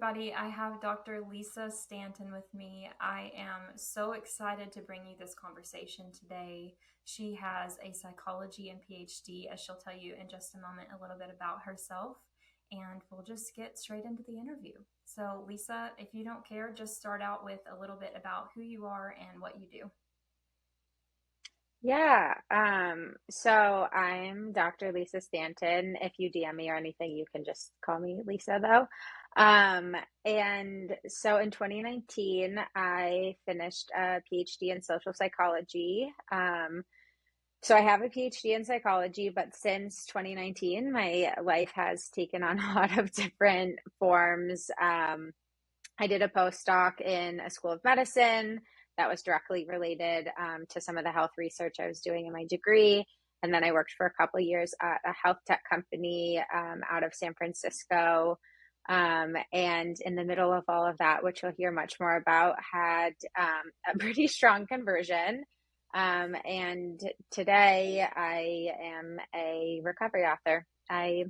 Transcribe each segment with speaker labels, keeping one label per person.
Speaker 1: everybody. I have Dr. Lisa Stanton with me. I am so excited to bring you this conversation today. She has a psychology and PhD, as she'll tell you in just a moment, a little bit about herself, and we'll just get straight into the interview. So, Lisa, if you don't care, just start out with a little bit about who you are and what you do.
Speaker 2: Yeah. So I'm Dr. Lisa Stanton. If you DM me or anything, you can just call me Lisa though. And so in 2019, I finished a PhD in social psychology. So I have a PhD in psychology, but since 2019, my life has taken on a lot of different forms. I did a postdoc in a school of medicine that was directly related to some of the health research I was doing in my degree. And then I worked for a couple of years at a health tech company out of San Francisco. And in the middle of all of that, which you'll hear much more about, had a pretty strong conversion. And today I am a recovery author. I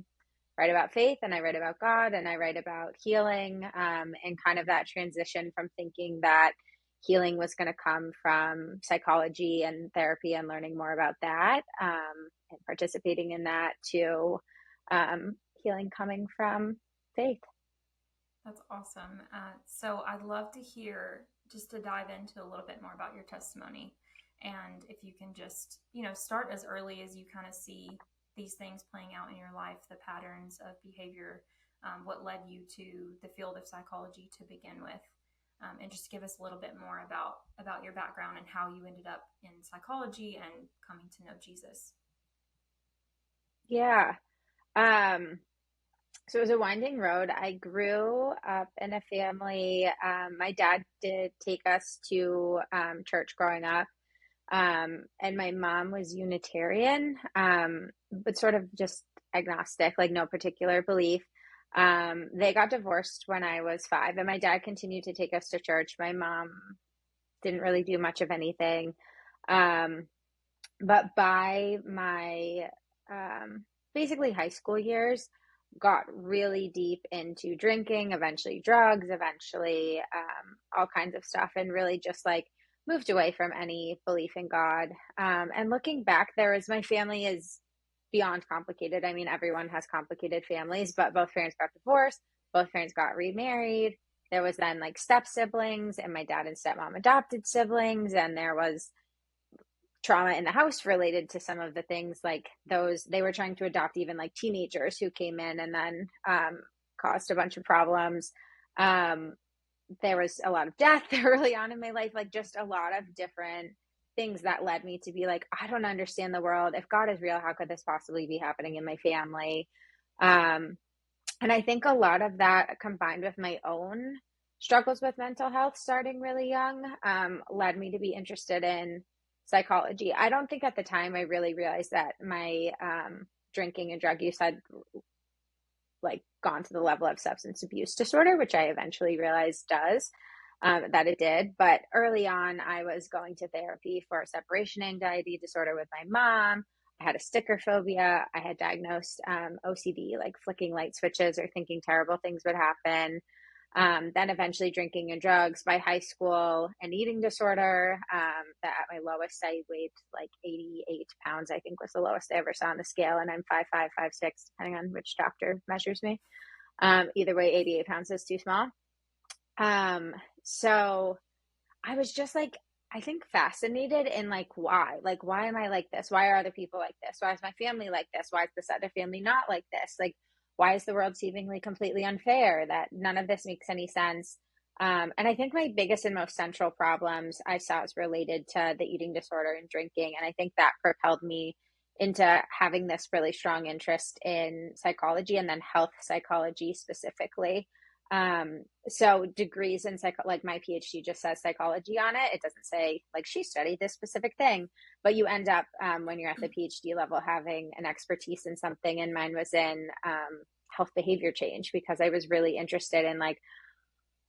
Speaker 2: write about faith and I write about God and I write about healing and kind of that transition from thinking that healing was going to come from psychology and therapy and learning more about that and participating in that to healing coming from faith.
Speaker 1: That's awesome. So I'd love to hear, just to dive into a little bit more about your testimony. And if you can just, start as early as you kind of see these things playing out in your life, the patterns of behavior, what led you to the field of psychology to begin with, and just give us a little bit more about your background and how you ended up in psychology and coming to know Jesus.
Speaker 2: Yeah. So it was a winding road. I grew up in a family. My dad did take us to church growing up. And my mom was Unitarian, but sort of just agnostic, like no particular belief. They got divorced when I was 5, and my dad continued to take us to church. My mom didn't really do much of anything. But by my basically high school years, got really deep into drinking, eventually drugs, eventually all kinds of stuff, and really just like moved away from any belief in God. And looking back, my family is beyond complicated. I mean, everyone has complicated families, but both parents got divorced, both parents got remarried. There was then like step siblings, and my dad and stepmom adopted siblings, and there was trauma in the house related to some of the things like those. They were trying to adopt even like teenagers who came in and then caused a bunch of problems. There was a lot of death early on in my life, like just a lot of different things that led me to be like, I don't understand the world. If God is real, how could this possibly be happening in my family? And I think a lot of that combined with my own struggles with mental health starting really young led me to be interested in psychology. I don't think at the time I really realized that my drinking and drug use had like gone to the level of substance abuse disorder, which I eventually realized that it did. But early on, I was going to therapy for separation anxiety disorder with my mom. I had a sticker phobia. I had diagnosed OCD, like flicking light switches or thinking terrible things would happen. Then eventually drinking and drugs. By high school, an eating disorder. That at my lowest, I weighed like 88 pounds, I think was the lowest I ever saw on the scale. And I'm 5'5", 5'6", depending on which doctor measures me. Either way, 88 pounds is too small. So I was just like, I think fascinated in like, why am I like this? Why are other people like this? Why is my family like this? Why is this other family not like this? Like, why is the world seemingly completely unfair? That none of this makes any sense. And I think my biggest and most central problems I saw is related to the eating disorder and drinking. And I think that propelled me into having this really strong interest in psychology and then health psychology specifically. So degrees in like my PhD just says psychology on it. It doesn't say like she studied this specific thing, but you end up when you're at the PhD level having an expertise in something. And mine was in health behavior change, because I was really interested in like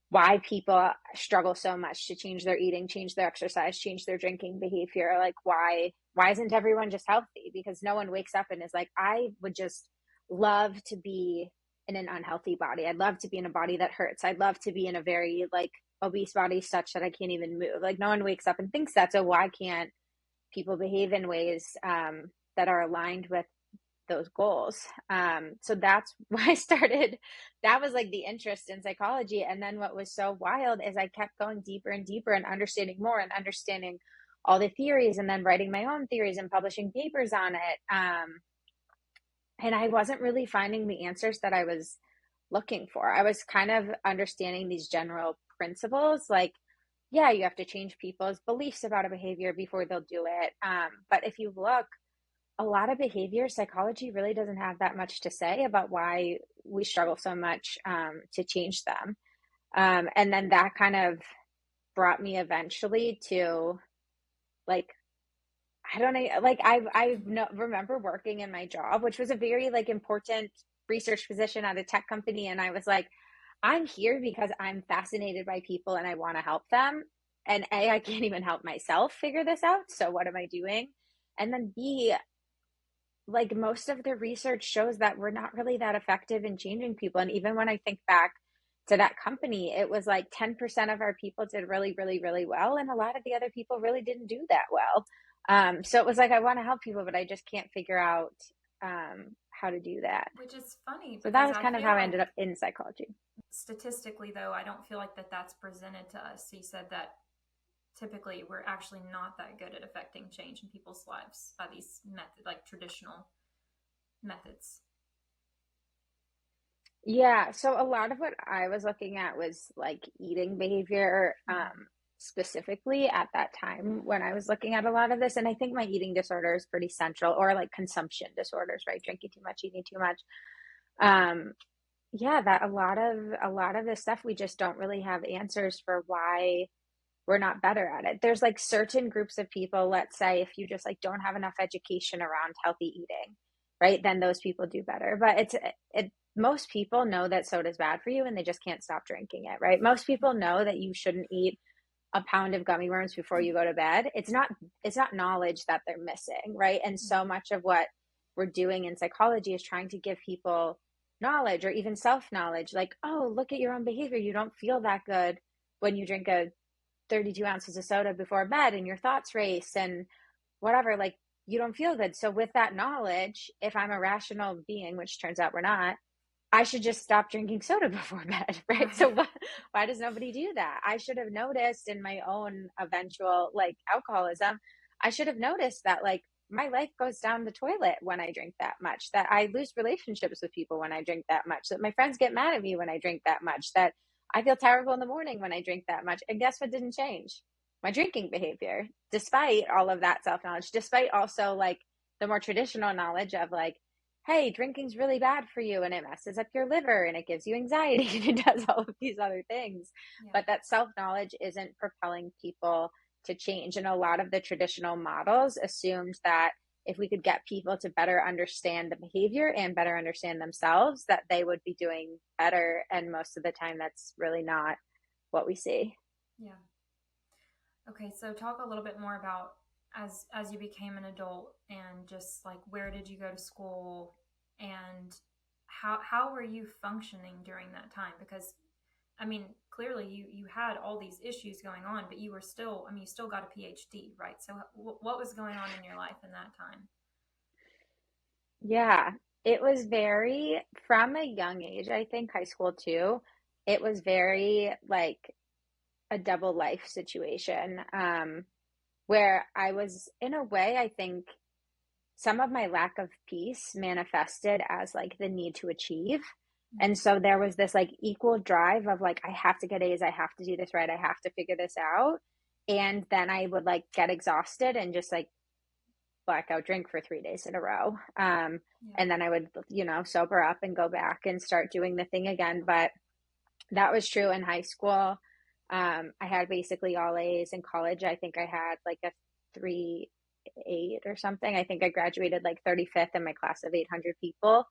Speaker 2: why people struggle so much to change their eating, change their exercise, change their drinking behavior. Like why isn't everyone just healthy? Because no one wakes up and is like, I would just love to be in an unhealthy body. I'd love to be in a body that hurts. I'd love to be in a very like obese body such that I can't even move. Like no one wakes up and thinks that. So why can't people behave in ways that are aligned with those goals? So that's why I started. That was like the interest in psychology. And then what was so wild is I kept going deeper and deeper and understanding more and understanding all the theories and then writing my own theories and publishing papers on it. And I wasn't really finding the answers that I was looking for. I was kind of understanding these general principles, like, yeah, you have to change people's beliefs about a behavior before they'll do it. But if you look, a lot of behavior psychology really doesn't have that much to say about why we struggle so much to change them. And then that kind of brought me eventually to like, I don't know, like remember working in my job, which was a very like important research position at a tech company. And I was like, I'm here because I'm fascinated by people and I want to help them. And A, I can't even help myself figure this out. So what am I doing? And then B, like most of the research shows that we're not really that effective in changing people. And even when I think back to that company, it was like 10% of our people did really, really, really well. And a lot of the other people really didn't do that well. So it was like, I want to help people, but I just can't figure out how to do that.
Speaker 1: Which is funny
Speaker 2: So that
Speaker 1: because
Speaker 2: was
Speaker 1: I
Speaker 2: kind of
Speaker 1: feel
Speaker 2: how I
Speaker 1: like
Speaker 2: ended up in psychology.
Speaker 1: statistically, though, I don't feel like that's presented to us. You said that typically we're actually not that good at affecting change in people's lives by these like traditional methods.
Speaker 2: Yeah, so a lot of what I was looking at was like eating behavior, specifically at that time when I was looking at a lot of this. And I think my eating disorder is pretty central, or like consumption disorders, right? Drinking too much, eating too much. Um, yeah, that a lot of this stuff we just don't really have answers for why we're not better at it. There's like certain groups of people, let's say if you just like don't have enough education around healthy eating, right? Then those people do better. But most people know that soda is bad for you and they just can't stop drinking it, right? Most people know that you shouldn't eat a pound of gummy worms before you go to bed. It's not knowledge that they're missing, right? And so much of what we're doing in psychology is trying to give people knowledge or even self-knowledge, like, oh, look at your own behavior. You don't feel that good when you drink a 32 ounces of soda before bed and your thoughts race and whatever, like you don't feel good. So with that knowledge, if I'm a rational being, which turns out we're not, I should just stop drinking soda before bed, right? So why does nobody do that? I should have noticed in my own eventual like alcoholism, I should have noticed that like my life goes down the toilet when I drink that much, that I lose relationships with people when I drink that much, that my friends get mad at me when I drink that much, that I feel terrible in the morning when I drink that much. And guess what didn't change? My drinking behavior, despite all of that self knowledge, despite also like the more traditional knowledge of like, hey, drinking's really bad for you and it messes up your liver and it gives you anxiety and it does all of these other things.
Speaker 1: Yeah.
Speaker 2: But that self knowledge isn't propelling people to change. And a lot of the traditional models assumed that if we could get people to better understand the behavior and better understand themselves, that they would be doing better. And most of the time, that's really not what we see.
Speaker 1: Yeah. Okay, so talk a little bit more about as you became an adult and just like where did you go to school and how were you functioning during that time? Because I mean, clearly you had all these issues going on, but you were still, I mean, you still got a PhD, right? So what was going on in your life in that time?
Speaker 2: Yeah, it was very, from a young age, I think high school too, it was very like a double life situation, where I was, in a way, I think some of my lack of peace manifested as like the need to achieve. And so there was this like equal drive of like, I have to get A's, I have to do this right, I have to figure this out. And then I would like get exhausted and just like blackout drink for 3 days in a row.
Speaker 1: Yeah.
Speaker 2: And then I would, sober up and go back and start doing the thing again. But that was true in high school. I had basically all A's. In college. I think I had like a 3.8 or something. I think I graduated like 35th in my class of 800 people.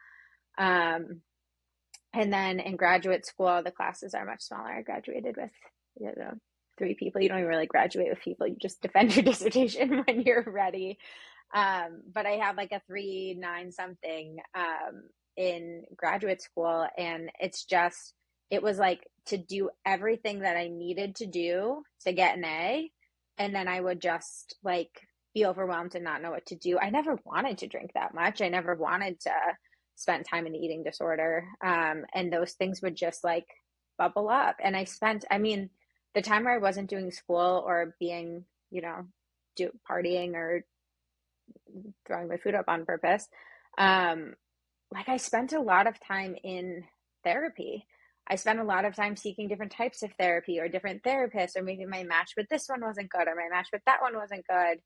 Speaker 2: And then in graduate school, the classes are much smaller. I graduated with, 3 people. You don't even really graduate with people. You just defend your dissertation when you're ready. But I had like a 3.9 something. in graduate school, and it was like to do everything that I needed to do to get an A, and then I would just like be overwhelmed and not know what to do. I never wanted to drink that much. I never wanted to spend time in the eating disorder. And those things would just like bubble up. And I mean, the time where I wasn't doing school or being, partying or throwing my food up on purpose, um, like I spent a lot of time in therapy. I spent a lot of time seeking different types of therapy or different therapists, or maybe my match with this one wasn't good, or my match with that one wasn't good,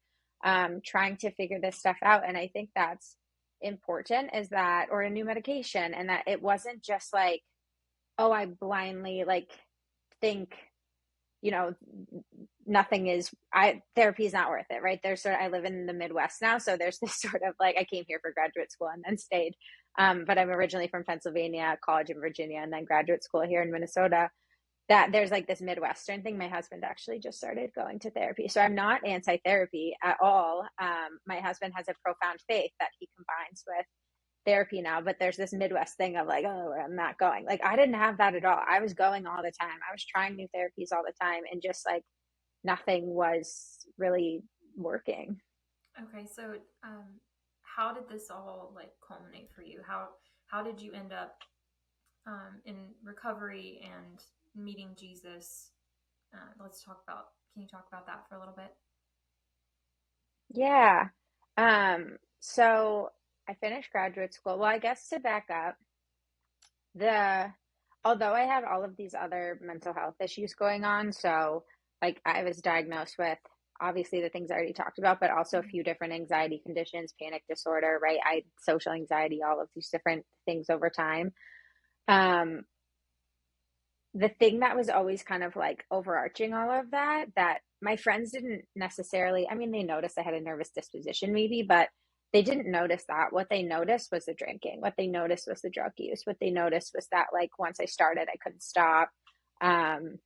Speaker 2: trying to figure this stuff out. And I think that's important, is that, or a new medication, and that it wasn't just like, oh, I blindly like think, you know, therapy is not worth it, right? I live in the Midwest now. So there's this sort of like, I came here for graduate school and then stayed. But I'm originally from Pennsylvania, college in Virginia, and then graduate school here in Minnesota. That there's like this Midwestern thing. My husband actually just started going to therapy. So I'm not anti-therapy at all. My husband has a profound faith that he combines with therapy now, but there's this Midwest thing of like, oh, I'm not going. Like, I didn't have that at all. I was going all the time. I was trying new therapies all the time, and just like nothing was really working.
Speaker 1: Okay, so how did this all like culminate for you? How did you end up in recovery and meeting Jesus? Can you talk about that for a little bit?
Speaker 2: Yeah. So I finished graduate school. Well, I guess to back up, the although I had all of these other mental health issues going on, so like I was diagnosed with obviously the things I already talked about, but also a few different anxiety conditions, panic disorder, right? I social anxiety, all of these different things over time. Um, the thing that was always kind of like overarching all of that my friends didn't necessarily, I mean, they noticed I had a nervous disposition maybe, but they didn't notice that. What they noticed was the drinking. What they noticed was the drug use. What they noticed was that like once I started, I couldn't stop. Um,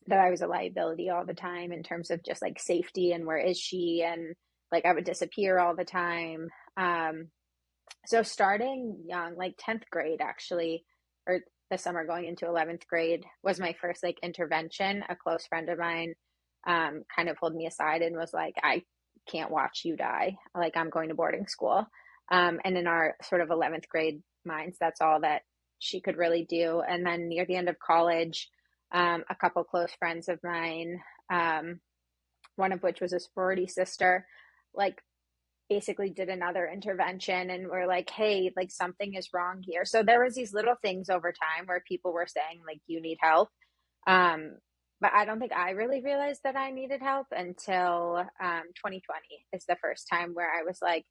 Speaker 2: that I was a liability all the time in terms of just like safety and where is she, and like I would disappear all the time. So starting young, like 10th grade actually, or the summer going into 11th grade was my first like intervention. A close friend of mine kind of pulled me aside and was like, I can't watch you die. Like, I'm going to boarding school. And in our sort of 11th grade minds, that's all that she could really do. And then near the end of college, a couple close friends of mine, one of which was a sorority sister, like basically did another intervention and were like, hey, like something is wrong here. So there was these little things over time where people were saying like, you need help. But I don't think I really realized that I needed help until 2020 is the first time where I was like,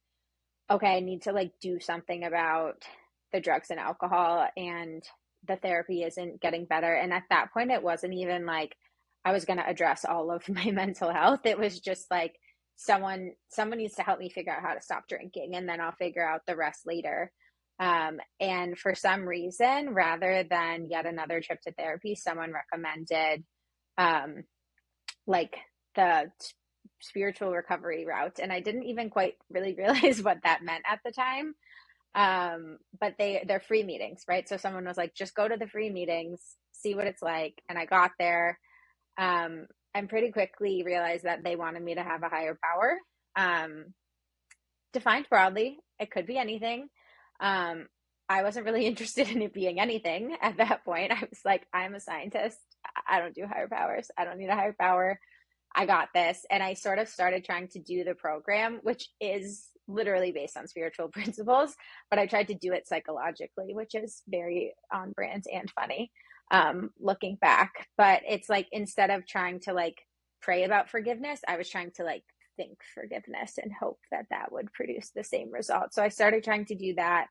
Speaker 2: okay, I need to like do something about the drugs and alcohol, and the therapy isn't getting better. And at that point, it wasn't even like I was going to address all of my mental health. It was just like someone needs to help me figure out how to stop drinking, and then I'll figure out the rest later. And for some reason, rather than yet another trip to therapy, someone recommended like the spiritual recovery route. And I didn't even quite really realize what that meant at the time. But they're free meetings, right? So someone was like, just go to the free meetings, see what it's like. And I got there, and pretty quickly realized that they wanted me to have a higher power. Defined broadly, it could be anything. I wasn't really interested in it being anything at that point. I was like, I'm a scientist. I don't do higher powers. I don't need a higher power. I got this. And I sort of started trying to do the program, which is literally based on spiritual principles, but I tried to do it psychologically, which is very on brand and funny, looking back. But it's like, instead of trying to like pray about forgiveness, I was trying to like think forgiveness and hope that that would produce the same result. So I started trying to do that.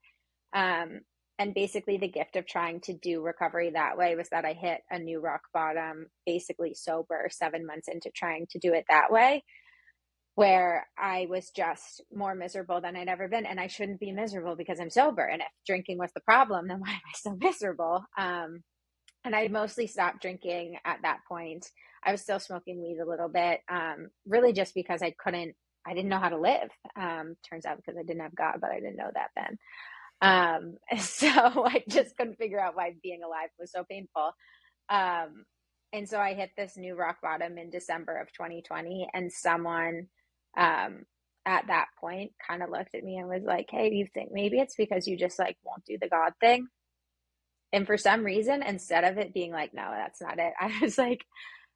Speaker 2: And basically the gift of trying to do recovery that way was that I hit a new rock bottom, basically sober 7 months into trying to do it that way, where I was just more miserable than I'd ever been. And I shouldn't be miserable because I'm sober. And if drinking was the problem, then why am I so miserable? And I mostly stopped drinking at that point. I was still smoking weed a little bit, really just because I didn't know how to live. Turns out because I didn't have God, but I didn't know that then. So I just couldn't figure out why being alive was so painful. Um, and so I hit this new rock bottom in December of 2020, and someone um, at that point kind of looked at me and was like, "Hey, do you think maybe it's because you just like won't do the God thing?" And for some reason, instead of it being like, "No, that's not it," I was like,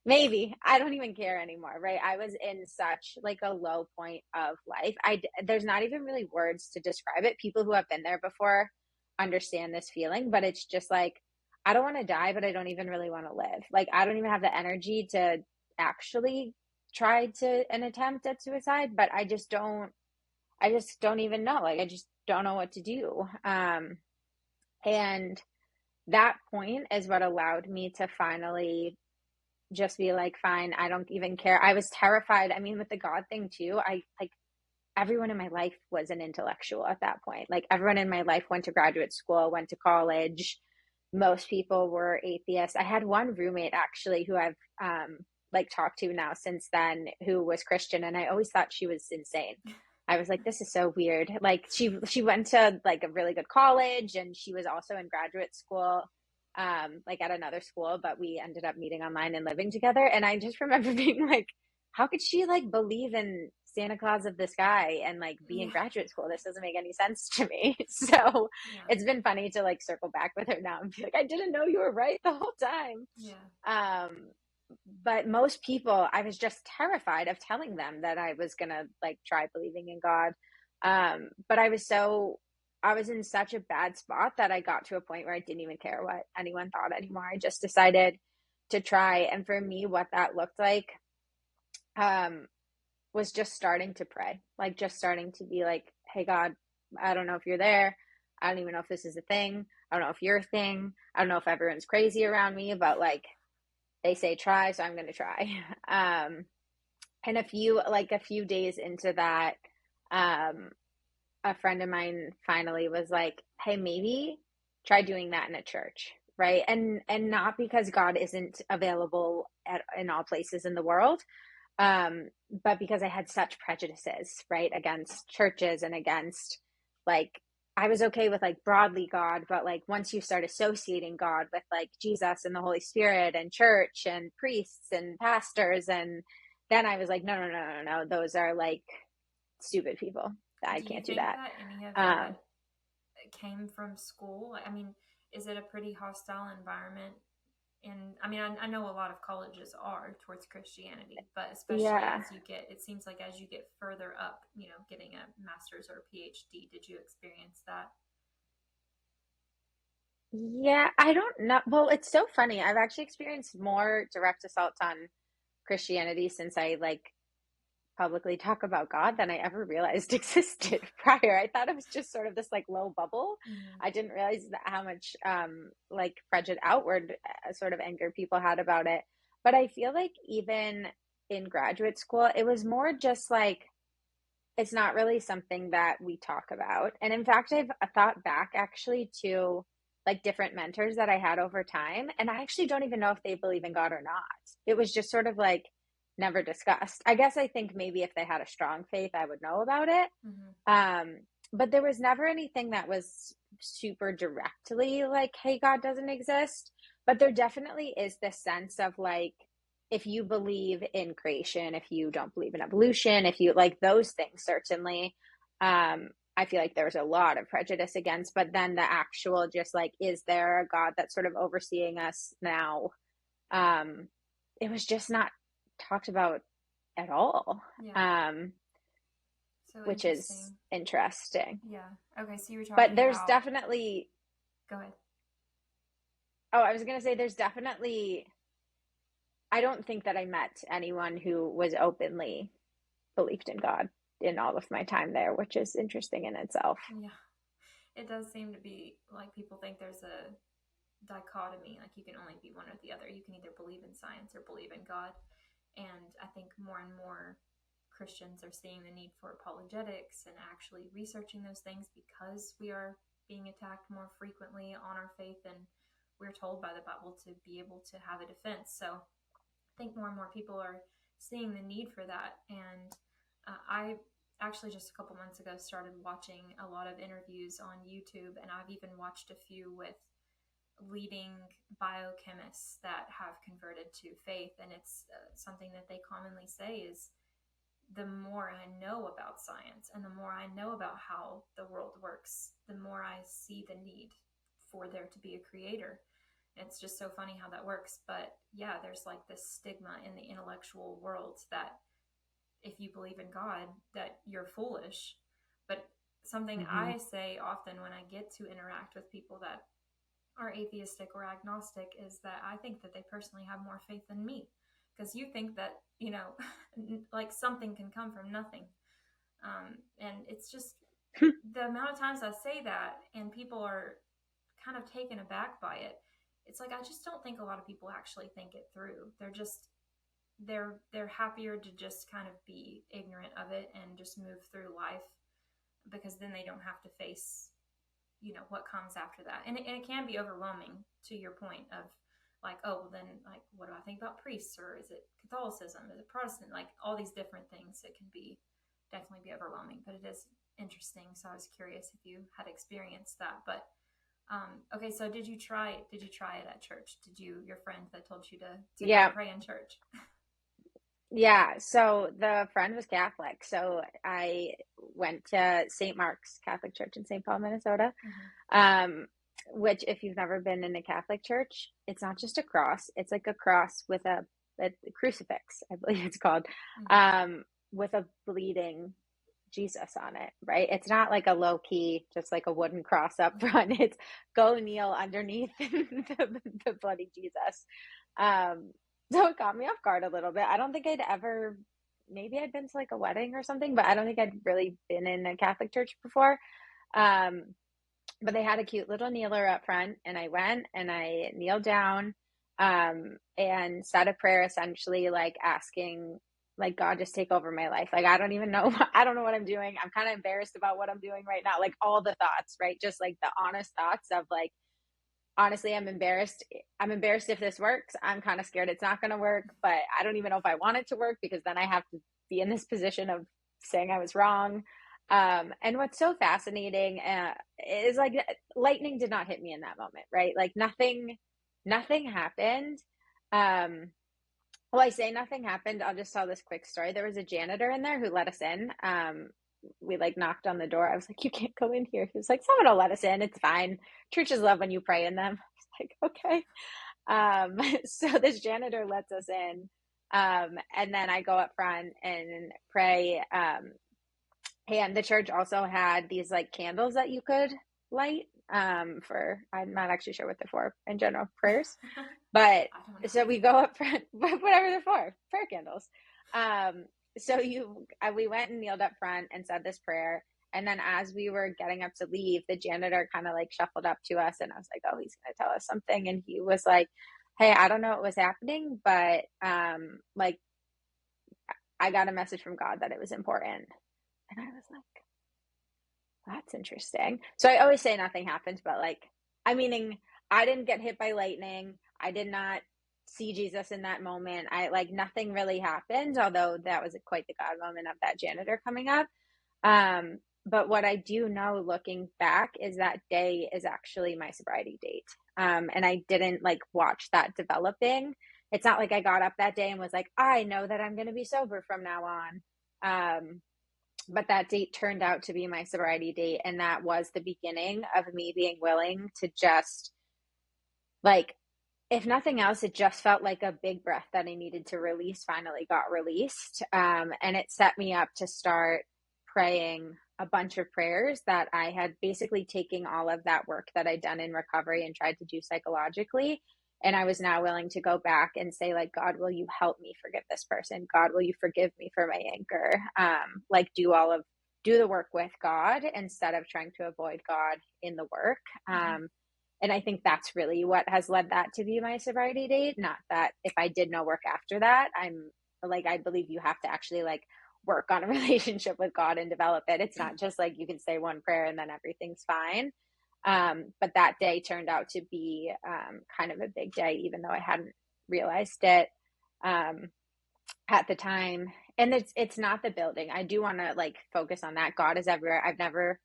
Speaker 2: maybe I don't even care anymore, right? I was in such like a low point of life. There's not even really words to describe it. People who have been there before understand this feeling, but it's just like I don't want to die, but I don't even really want to live. Like I don't even have the energy to actually try to an attempt at suicide, but I just don't even know. Like I just don't know what to do. And that point is what allowed me to finally just be like, fine, I don't even care. I was terrified. I mean, with the God thing too, I like everyone in my life was an intellectual at that point. Like everyone in my life went to graduate school, went to college. Most people were atheists. I had one roommate actually who I've like talked to now since then who was Christian, and I always thought she was insane. I was like, this is so weird. Like she went to like a really good college, and she was also in graduate school like at another school, but we ended up meeting online and living together. And I just remember being like, how could she like believe in Santa Claus of the sky and like be in
Speaker 1: Yeah.
Speaker 2: graduate school? This doesn't make any sense to me. So
Speaker 1: Yeah.
Speaker 2: it's been funny to like circle back with her now and be like, I didn't know you were right the whole time.
Speaker 1: Yeah.
Speaker 2: Um, but most people, I was just terrified of telling them that I was gonna like try believing in God. But I was in such a bad spot that I got to a point where I didn't even care what anyone thought anymore. I just decided to try. And for me, what that looked like um, was just starting to pray, like just starting to be like, hey, God, I don't know if you're there. I don't even know if this is a thing. I don't know if you're a thing. I don't know if everyone's crazy around me, but like they say try, so I'm going to try. And a few days into that, um, a friend of mine finally was like, "Hey, maybe try doing that in a church." Right. And not because God isn't available in all places in the world, um, but because I had such prejudices, right, against churches and against like I was okay with like broadly God, but like once you start associating God with like Jesus and the Holy Spirit and church and priests and pastors, and then I was like, no, no, no, no, no, those are like stupid people. I
Speaker 1: Do you
Speaker 2: can't do
Speaker 1: think
Speaker 2: that.
Speaker 1: that any of
Speaker 2: Um,
Speaker 1: that came from school? I mean, is it a pretty hostile environment? And I mean, I know a lot of colleges are towards Christianity, but especially
Speaker 2: yeah,
Speaker 1: as you get, it seems like as you get further up, getting a master's or a PhD, did you experience that?
Speaker 2: yeah, I don't know. Well, it's so funny. I've actually experienced more direct assaults on Christianity since I like publicly talk about God than I ever realized existed prior. I thought it was just sort of this like low bubble.
Speaker 1: Mm-hmm.
Speaker 2: I didn't realize that how much like prejudice outward sort of anger people had about it. But I feel like even in graduate school, it was more just like it's not really something that we talk about. And in fact, I've thought back actually to like different mentors that I had over time, and I actually don't even know if they believe in God or not. It was just sort of like never discussed. I guess I think maybe if they had a strong faith, I would know about it.
Speaker 1: Mm-hmm.
Speaker 2: Um, but there was never anything that was super directly like, hey, God doesn't exist. But there definitely is this sense of like, if you believe in creation, if you don't believe in evolution, if you like those things, certainly, I feel like there's a lot of prejudice against. But then the actual, just like, is there a God that's sort of overseeing us now? Um, it was just not talked about at all,
Speaker 1: Yeah. So
Speaker 2: which is
Speaker 1: interesting.
Speaker 2: interesting.
Speaker 1: Yeah. Okay. So you were
Speaker 2: But
Speaker 1: talking
Speaker 2: there's
Speaker 1: about,
Speaker 2: definitely,
Speaker 1: go ahead.
Speaker 2: oh, I was going to say, there's definitely, I don't think that I met anyone who was openly believed in God in all of my time there, which is interesting in itself.
Speaker 1: Yeah. It does seem to be like people think there's a dichotomy, like you can only be one or the other. You can either believe in science or believe in God. And I think more and more Christians are seeing the need for apologetics and actually researching those things because we are being attacked more frequently on our faith, and we're told by the Bible to be able to have a defense. So I think more and more people are seeing the need for that. And I actually just a couple months ago started watching a lot of interviews on YouTube, and I've even watched a few with leading biochemists that have converted to faith. And it's something that they commonly say is, the more I know about science and the more I know about how the world works, the more I see the need for there to be a creator. It's just so funny how that works. But yeah, there's like this stigma in the intellectual world that if you believe in God, that you're foolish. But something
Speaker 2: Mm-hmm.
Speaker 1: I say often when I get to interact with people that are atheistic or agnostic is that I think that they personally have more faith than me, because you think that, like something can come from nothing. And it's just the amount of times I say that and people are kind of taken aback by it. It's like, I just don't think a lot of people actually think it through. They're happier to just kind of be ignorant of it and just move through life, because then they don't have to face what comes after that. And it can be overwhelming, to your point of like, oh well, then like, what do I think about priests, or is it Catholicism, is it Protestant, like all these different things. It can be definitely be overwhelming, but it is interesting. So I was curious if you had experienced that. But okay, so did you try it at church? Did you, your friend that told you to go
Speaker 2: Yeah.
Speaker 1: pray in church?
Speaker 2: Yeah, so the friend was Catholic. So I went to St. Mark's Catholic Church in St. Paul, Minnesota.
Speaker 1: Mm-hmm.
Speaker 2: Um, which if you've never been in a Catholic church, it's not just a cross, it's like a cross with a crucifix, I believe it's called,
Speaker 1: Mm-hmm.
Speaker 2: um, with a bleeding Jesus on it, right? It's not like a low key, just like a wooden cross up front. It's go kneel underneath the bloody Jesus. Um, so it caught me off guard a little bit. I don't think I'd ever, maybe I'd been to like a wedding or something, but I don't think I'd really been in a Catholic church before. Um, but they had a cute little kneeler up front, and I went and I kneeled down, and said a prayer, essentially like asking like God just take over my life. Like I don't even know, I don't know what I'm doing. I'm kind of embarrassed about what I'm doing right now. Like all the thoughts, right? Just like the honest thoughts of like, honestly, I'm embarrassed. I'm embarrassed if this works. I'm kind of scared it's not going to work, but I don't even know if I want it to work, because then I have to be in this position of saying I was wrong. And what's so fascinating is like lightning did not hit me in that moment, right? Like nothing happened. Um, well, I say nothing happened. I'll just tell this quick story. There was a janitor in there who let us in. We like knocked on the door. I was like, "You can't go in here." He was like, "Someone will let us in. It's fine. Churches love when you pray in them." I was like, "Okay." So this janitor lets us in. And then I go up front and pray. And the church also had these like candles that you could light, for, I'm not actually sure what they're for in general, prayers. But
Speaker 1: I don't
Speaker 2: so
Speaker 1: know
Speaker 2: we
Speaker 1: either.
Speaker 2: go up front, whatever they're for, prayer candles. So we went and kneeled up front and said this prayer. And then as we were getting up to leave, the janitor kind of like shuffled up to us, and I was like, "Oh, he's going to tell us something." And he was like, "Hey, I don't know what was happening, but like I got a message from God that it was important." And I was like, "That's interesting." So I always say nothing happened, but like, I meaning I didn't get hit by lightning. I did not see Jesus in that moment. I like nothing really happened, although that was quite the God moment of that janitor coming up. But what I do know looking back is that day is actually my sobriety date. And I didn't like watch that developing. It's not like I got up that day and was like, I know that I'm going to be sober from now on. But that date turned out to be my sobriety date. And that was the beginning of me being willing to just like, if nothing else, it just felt like a big breath that I needed to release finally got released. And it set me up to start praying a bunch of prayers that I had basically taken all of that work that I'd done in recovery and tried to do psychologically. And I was now willing to go back and say, like, God, will you help me forgive this person? God, will you forgive me for my anger? Like do the work with God instead of trying to avoid God in the work.
Speaker 1: Mm-hmm.
Speaker 2: And I think that's really what has led that to be my sobriety date. Not that if I did no work after that, I'm like, I believe you have to actually like work on a relationship with God and develop it. It's not just like you can say one prayer and then everything's fine. But that day turned out to be kind of a big day, even though I hadn't realized it at the time. And it's not the building. I do want to like focus on that. God is everywhere. I've never,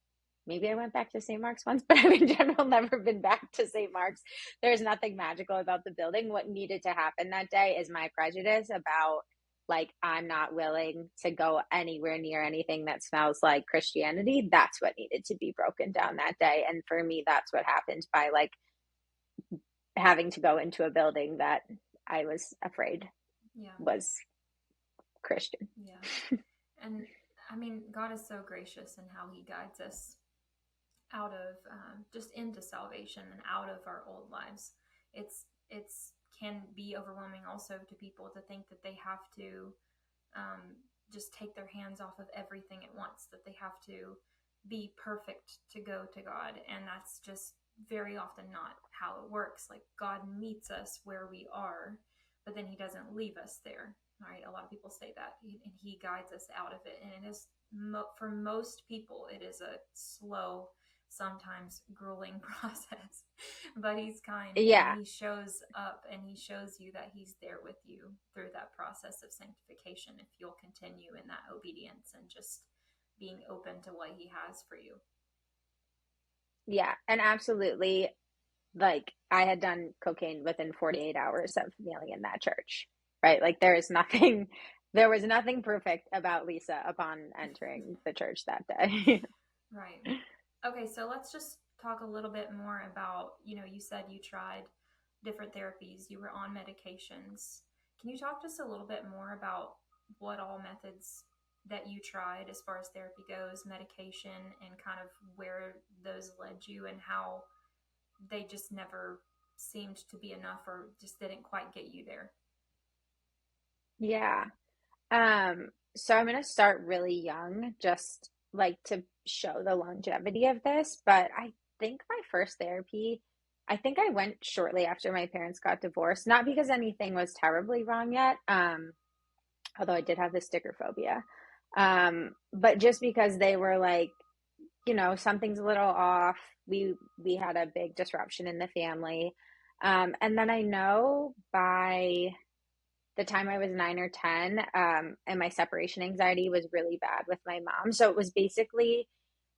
Speaker 2: maybe I went back to St. Mark's once, but I've in general never been back to St. Mark's. There's nothing magical about the building. What needed to happen that day is my prejudice about like I'm not willing to go anywhere near anything that smells like Christianity. That's what needed to be broken down that day. And for me, that's what happened by like having to go into a building that I was afraid
Speaker 1: Yeah.
Speaker 2: was Christian.
Speaker 1: Yeah. And I mean, God is so gracious in how he guides us out of just into salvation and out of our old lives. It's can be overwhelming also to people to think that they have to just take their hands off of everything at once, that they have to be perfect to go to God. And that's just very often not how it works. Like God meets us where we are, but then he doesn't leave us there. Right? A lot of people say that, and he guides us out of it. And it is, for most people, it is a slow, sometimes grueling process, but he's kind
Speaker 2: Yeah.
Speaker 1: and he shows up and he shows you that he's there with you through that process of sanctification if you'll continue in that obedience and just being open to what he has for you.
Speaker 2: Yeah. And absolutely, like I had done cocaine within 48 hours of kneeling in that church, right? Like there was nothing perfect about Lisa upon entering the church that day.
Speaker 1: Right. Okay, so let's just talk a little bit more about, you said you tried different therapies, you were on medications. Can you talk just a little bit more about what all methods that you tried as far as therapy goes, medication, and kind of where those led you and how they just never seemed to be enough or just didn't quite get you there?
Speaker 2: Yeah. So I'm going to start really young, just like to show the longevity of this. But I think my first therapy, I think I went shortly after my parents got divorced, not because anything was terribly wrong yet, although I did have the sticker phobia, but just because they were like, something's a little off. We had a big disruption in the family. And then I know by the time I was 9 or 10, and my separation anxiety was really bad with my mom. So it was basically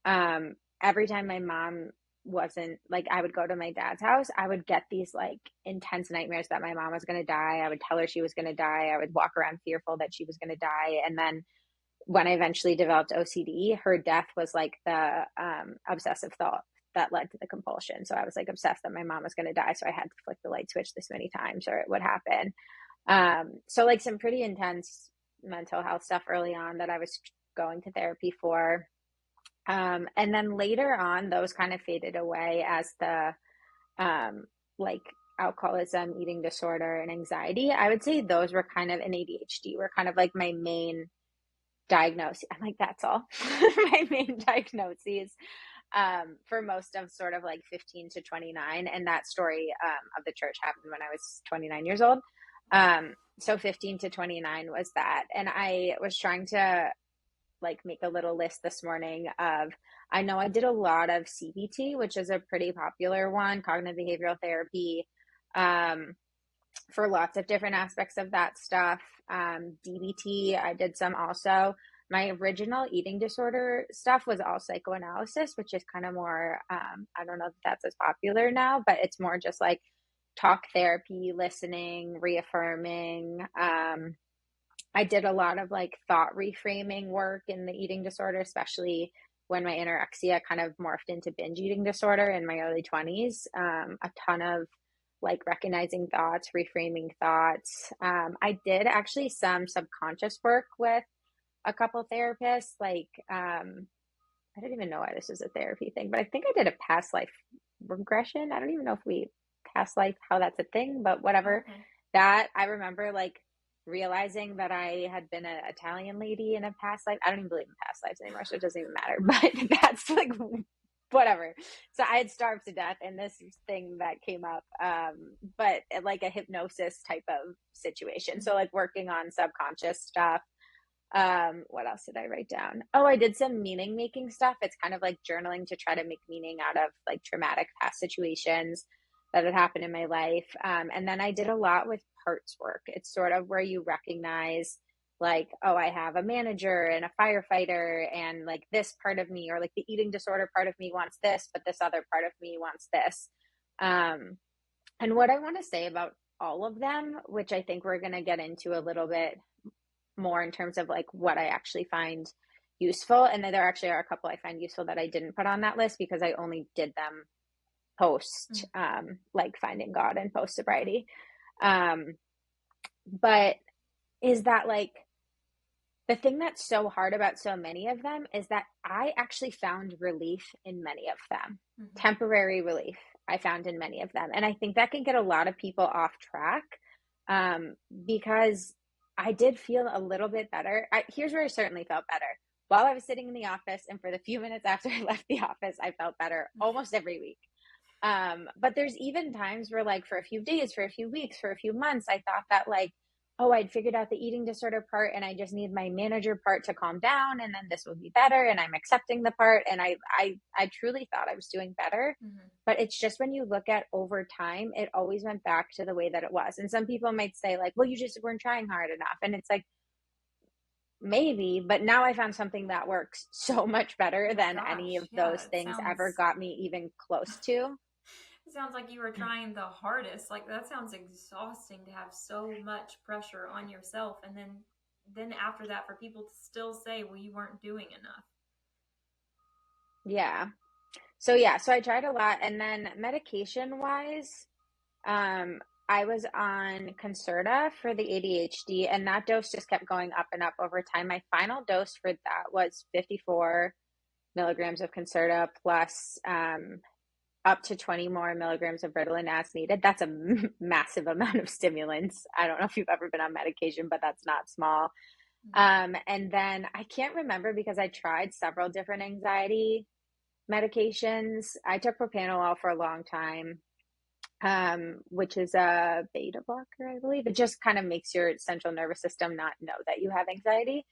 Speaker 2: every time my mom wasn't like, I would go to my dad's house, I would get these like intense nightmares that my mom was going to die. I would tell her she was going to die. I would walk around fearful that she was going to die. And then when I eventually developed OCD, her death was like the obsessive thought that led to the compulsion. So I was like obsessed that my mom was going to die. So I had to flick the light switch this many times or it would happen. So like some pretty intense mental health stuff early on that I was going to therapy for. And then later on, those kind of faded away as the like alcoholism, eating disorder, and anxiety. I would say those were kind of, and ADHD were kind of like my main diagnosis. I'm like, that's all my main diagnoses for most of sort of like 15 to 29. And that story of the church happened when I was 29 years old. So 15 to 29 was that. And I was trying to like make a little list this morning of, I know I did a lot of CBT, which is a pretty popular one, cognitive behavioral therapy, for lots of different aspects of that stuff. DBT, I did some also. My original eating disorder stuff was all psychoanalysis, which is kind of more, I don't know if that's as popular now, but it's more just like talk therapy, listening, reaffirming. I did a lot of like thought reframing work in the eating disorder, especially when my anorexia kind of morphed into binge eating disorder in my early 20s. A ton of like recognizing thoughts, reframing thoughts. I did actually some subconscious work with a couple therapists. Like, I don't even know why this is a therapy thing, but I think I did a past life regression. I don't even know if we past life, how that's a thing, but whatever.
Speaker 1: Okay.
Speaker 2: That I remember like realizing that I had been an Italian lady in a past life. I don't even believe in past lives anymore, so it doesn't even matter. But that's like whatever. So I had starved to death in this thing that came up, but like a hypnosis type of situation. So
Speaker 1: Mm-hmm.
Speaker 2: like working on subconscious stuff. What else did I write down? Oh, I did some meaning making stuff. It's kind of like journaling to try to make meaning out of like traumatic past situations that had happened in my life. And then I did a lot with parts work. It's sort of where you recognize like, oh, I have a manager and a firefighter, and like this part of me, or like the eating disorder part of me wants this, but this other part of me wants this. Um, and what I want to say about all of them, which I think we're going to get into a little bit more in terms of like what I actually find useful. And then there actually are a couple I find useful that I didn't put on that list because I only did them post like finding God and post
Speaker 1: Okay.
Speaker 2: sobriety. But is that like the thing that's so hard about so many of them is that I actually found relief in many of them,
Speaker 1: Mm-hmm.
Speaker 2: temporary relief I found in many of them. And I think that can get a lot of people off track because I did feel a little bit better. Here's where I certainly felt better. While I was sitting in the office and for the few minutes after I left the office, I felt better almost every week. But there's even times where like for a few days, for a few weeks, for a few months, I thought that like, oh, I'd figured out the eating disorder part and I just need my manager part to calm down and then this will be better and I'm accepting the part. And I truly thought I was doing better.
Speaker 1: Mm-hmm.
Speaker 2: But it's just when you look at over time, it always went back to the way that it was. And some people might say like, well, you just weren't trying hard enough. And it's like, maybe, but now I found something that works so much better
Speaker 1: Oh my
Speaker 2: than any
Speaker 1: gosh.
Speaker 2: of
Speaker 1: Yeah.
Speaker 2: those things ever got me even close to.
Speaker 1: It sounds like you were trying the hardest. Like that sounds exhausting to have so much pressure on yourself, and then after that for people to still say, "Well, you weren't doing enough."
Speaker 2: Yeah. So I tried a lot, and then medication wise, um, I was on Concerta for the ADHD, and that dose just kept going up and up over time. My final dose for that was 54 milligrams of Concerta plus up to 20 more milligrams of Ritalin as needed. That's a massive amount of stimulants. I don't know if you've ever been on medication, but that's not small.
Speaker 1: Mm-hmm.
Speaker 2: And then I can't remember because I tried several different anxiety medications. I took propanolol for a long time, which is a beta blocker, I believe. It just kind of makes your central nervous system not know that you have anxiety.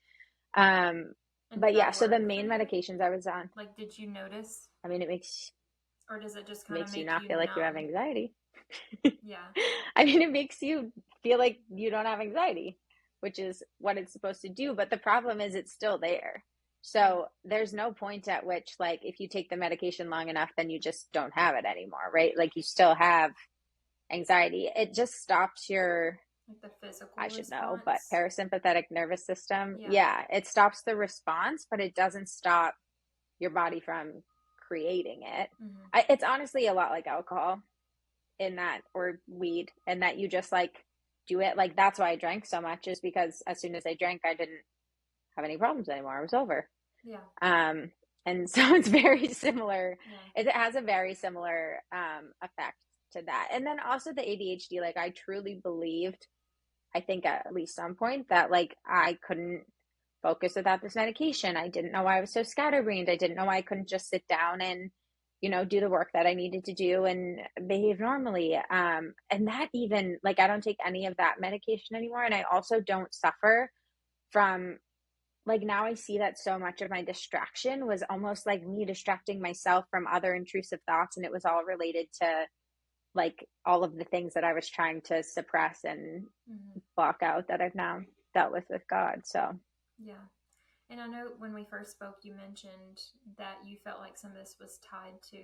Speaker 2: Um,
Speaker 1: And did
Speaker 2: but yeah,
Speaker 1: that
Speaker 2: so the
Speaker 1: work for
Speaker 2: main
Speaker 1: you?
Speaker 2: medications I was on,
Speaker 1: Like, did you notice,
Speaker 2: I mean,
Speaker 1: or does it just kind of
Speaker 2: makes you
Speaker 1: make
Speaker 2: not
Speaker 1: you
Speaker 2: feel like you have
Speaker 1: numb?
Speaker 2: anxiety.
Speaker 1: Yeah.
Speaker 2: I mean, it makes you feel like you don't have anxiety, which is what it's supposed to do. But the problem is it's still there.
Speaker 1: Yeah.
Speaker 2: So there's no point at which, like, if you take the medication long enough, then you just don't have it anymore, right? Like, you still have anxiety. It just stops your,
Speaker 1: Like the
Speaker 2: I
Speaker 1: physical
Speaker 2: should know, but
Speaker 1: response.
Speaker 2: parasympathetic nervous system.
Speaker 1: Yeah.
Speaker 2: Yeah, it stops the response, but it doesn't stop your body from creating it.
Speaker 1: Mm-hmm.
Speaker 2: It's honestly a lot like alcohol in that, or weed, and that you just like do it. Like that's why I drank so much, is because as soon as I drank I didn't have any problems anymore. It was over.
Speaker 1: Yeah.
Speaker 2: um and so it's very similar.
Speaker 1: Yeah.
Speaker 2: It has a very similar effect to that. And then also the ADHD, like I truly believed, I think at least some point, that like I couldn't focus without this medication. I didn't know why I was so scatterbrained. I didn't know why I couldn't just sit down and, do the work that I needed to do and behave normally. And that even, like, I don't take any of that medication anymore. And I also don't suffer from, like, now I see that so much of my distraction was almost like me distracting myself from other intrusive thoughts. And it was all related to, like, all of the things that I was trying to suppress and
Speaker 1: Mm-hmm.
Speaker 2: block out that I've now dealt with God. So,
Speaker 1: Yeah. And I know when we first spoke, you mentioned that you felt like some of this was tied to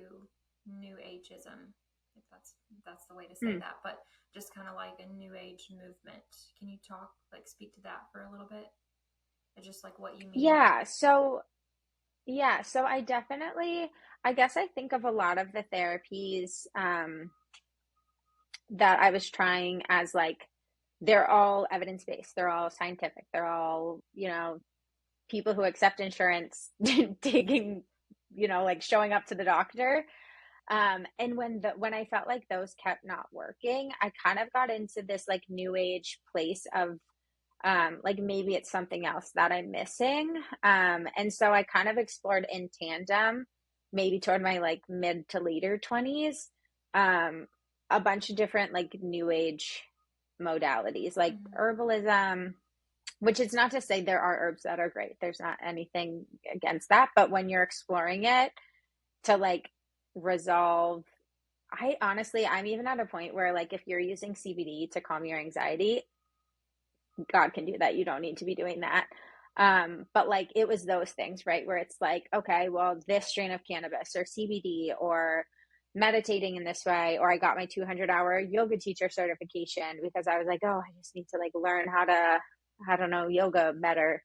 Speaker 1: New Ageism, if that's the way to say
Speaker 2: hmm.
Speaker 1: that, but just kind of like a New Age movement. Can you speak to that for a little bit? Or just like what you mean?
Speaker 2: Yeah. So I definitely, I guess I think of a lot of the therapies that I was trying as like, they're all evidence based, they're all scientific, they're all, people who accept insurance taking, like showing up to the doctor. And when I felt like those kept not working, I kind of got into this like new age place of like maybe it's something else that I'm missing. And so I kind of explored in tandem, maybe toward my like mid to later 20s, um, a bunch of different like new age modalities, like
Speaker 1: Mm-hmm.
Speaker 2: herbalism, which is not to say there are herbs that are great. There's not anything against that. But when you're exploring it to like resolve, I honestly, I'm even at a point where like if you're using CBD to calm your anxiety, God can do that. You don't need to be doing that. But like it was those things, right? Where it's like, okay, well, this strain of cannabis or CBD or meditating in this way, or I got my 200-hour yoga teacher certification because I was like, oh, I just need to like learn how to, I don't know, yoga better.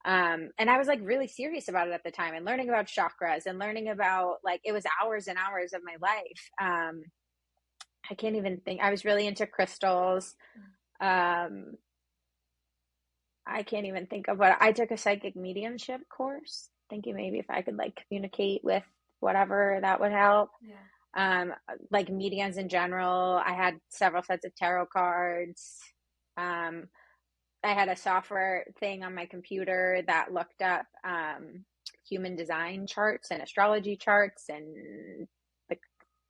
Speaker 2: And I was like really serious about it at the time and learning about chakras and learning about like, it was hours and hours of my life. I can't even think. I was really into crystals. Um, I can't even think of what I took a psychic mediumship course, thinking maybe if I could like communicate with whatever that would help.
Speaker 1: Yeah.
Speaker 2: Like mediums in general. I had several sets of tarot cards. Um, I had a software thing on my computer that looked up human design charts and astrology charts and like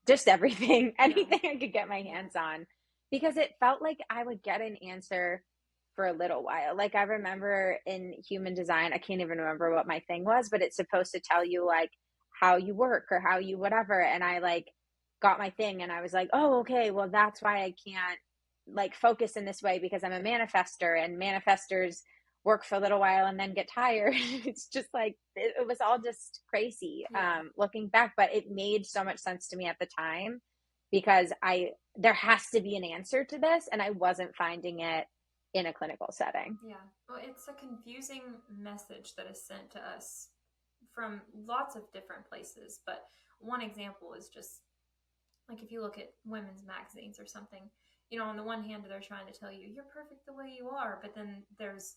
Speaker 2: just everything, anything I could get my hands on, because it felt like I would get an answer for a little while. Like I remember in human design, I can't even remember what my thing was, but it's supposed to tell you like how you work or how you whatever. And I like got my thing and I was like, oh, okay, well, that's why I can't like focus in this way because I'm a manifester and manifestors work for a little while and then get tired. It's just like it was all just crazy looking back, but it made so much sense to me at the time because there has to be an answer to this and I wasn't finding it in a clinical setting.
Speaker 1: Yeah. Well, it's a confusing message that is sent to us from lots of different places. But one example is just like if you look at women's magazines or something, on the one hand, they're trying to tell you you're perfect the way you are. But then there's,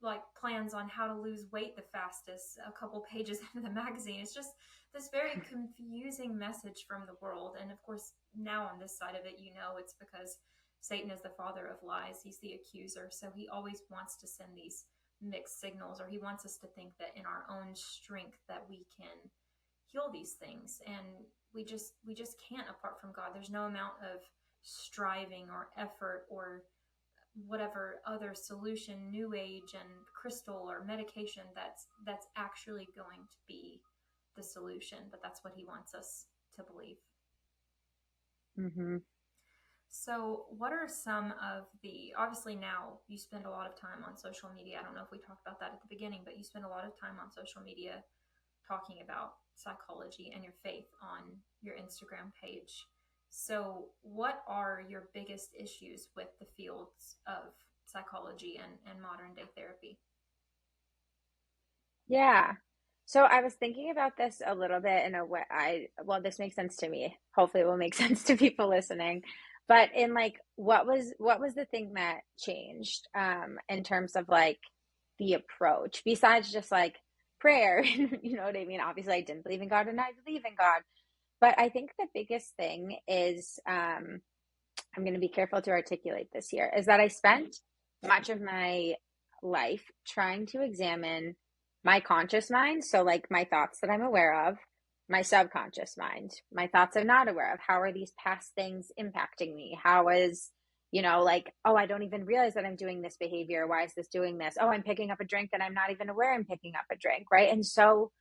Speaker 1: like plans on how to lose weight the fastest a couple pages into the magazine. It's just this very confusing message from the world. And of course, now on this side of it, it's because Satan is the father of lies. He's the accuser. So he always wants to send these mixed signals, or he wants us to think that in our own strength that we can heal these things. And we just can't apart from God. There's no amount of striving or effort or whatever other solution, new age and crystal or medication that's actually going to be the solution. But that's what he wants us to believe.
Speaker 2: Mm-hmm.
Speaker 1: So what are some of obviously now you spend a lot of time on social media. I don't know if we talked about that at the beginning, but you spend a lot of time on social media talking about psychology and your faith on your Instagram page. So what are your biggest issues with the fields of psychology and modern day therapy?
Speaker 2: Yeah. So I was thinking about this a little bit in a way. This makes sense to me. Hopefully it will make sense to people listening. But in like, what was the thing that changed in terms of like the approach besides just like prayer? You know what I mean? Obviously I didn't believe in God and I believe in God. But I think the biggest thing is, I'm going to be careful to articulate this here, is that I spent much of my life trying to examine my conscious mind. So like my thoughts that I'm aware of, my subconscious mind, my thoughts I'm not aware of. How are these past things impacting me? How is, like, oh, I don't even realize that I'm doing this behavior. Why is this doing this? Oh, I'm picking up a drink and I'm not even aware I'm picking up a drink. Right. And so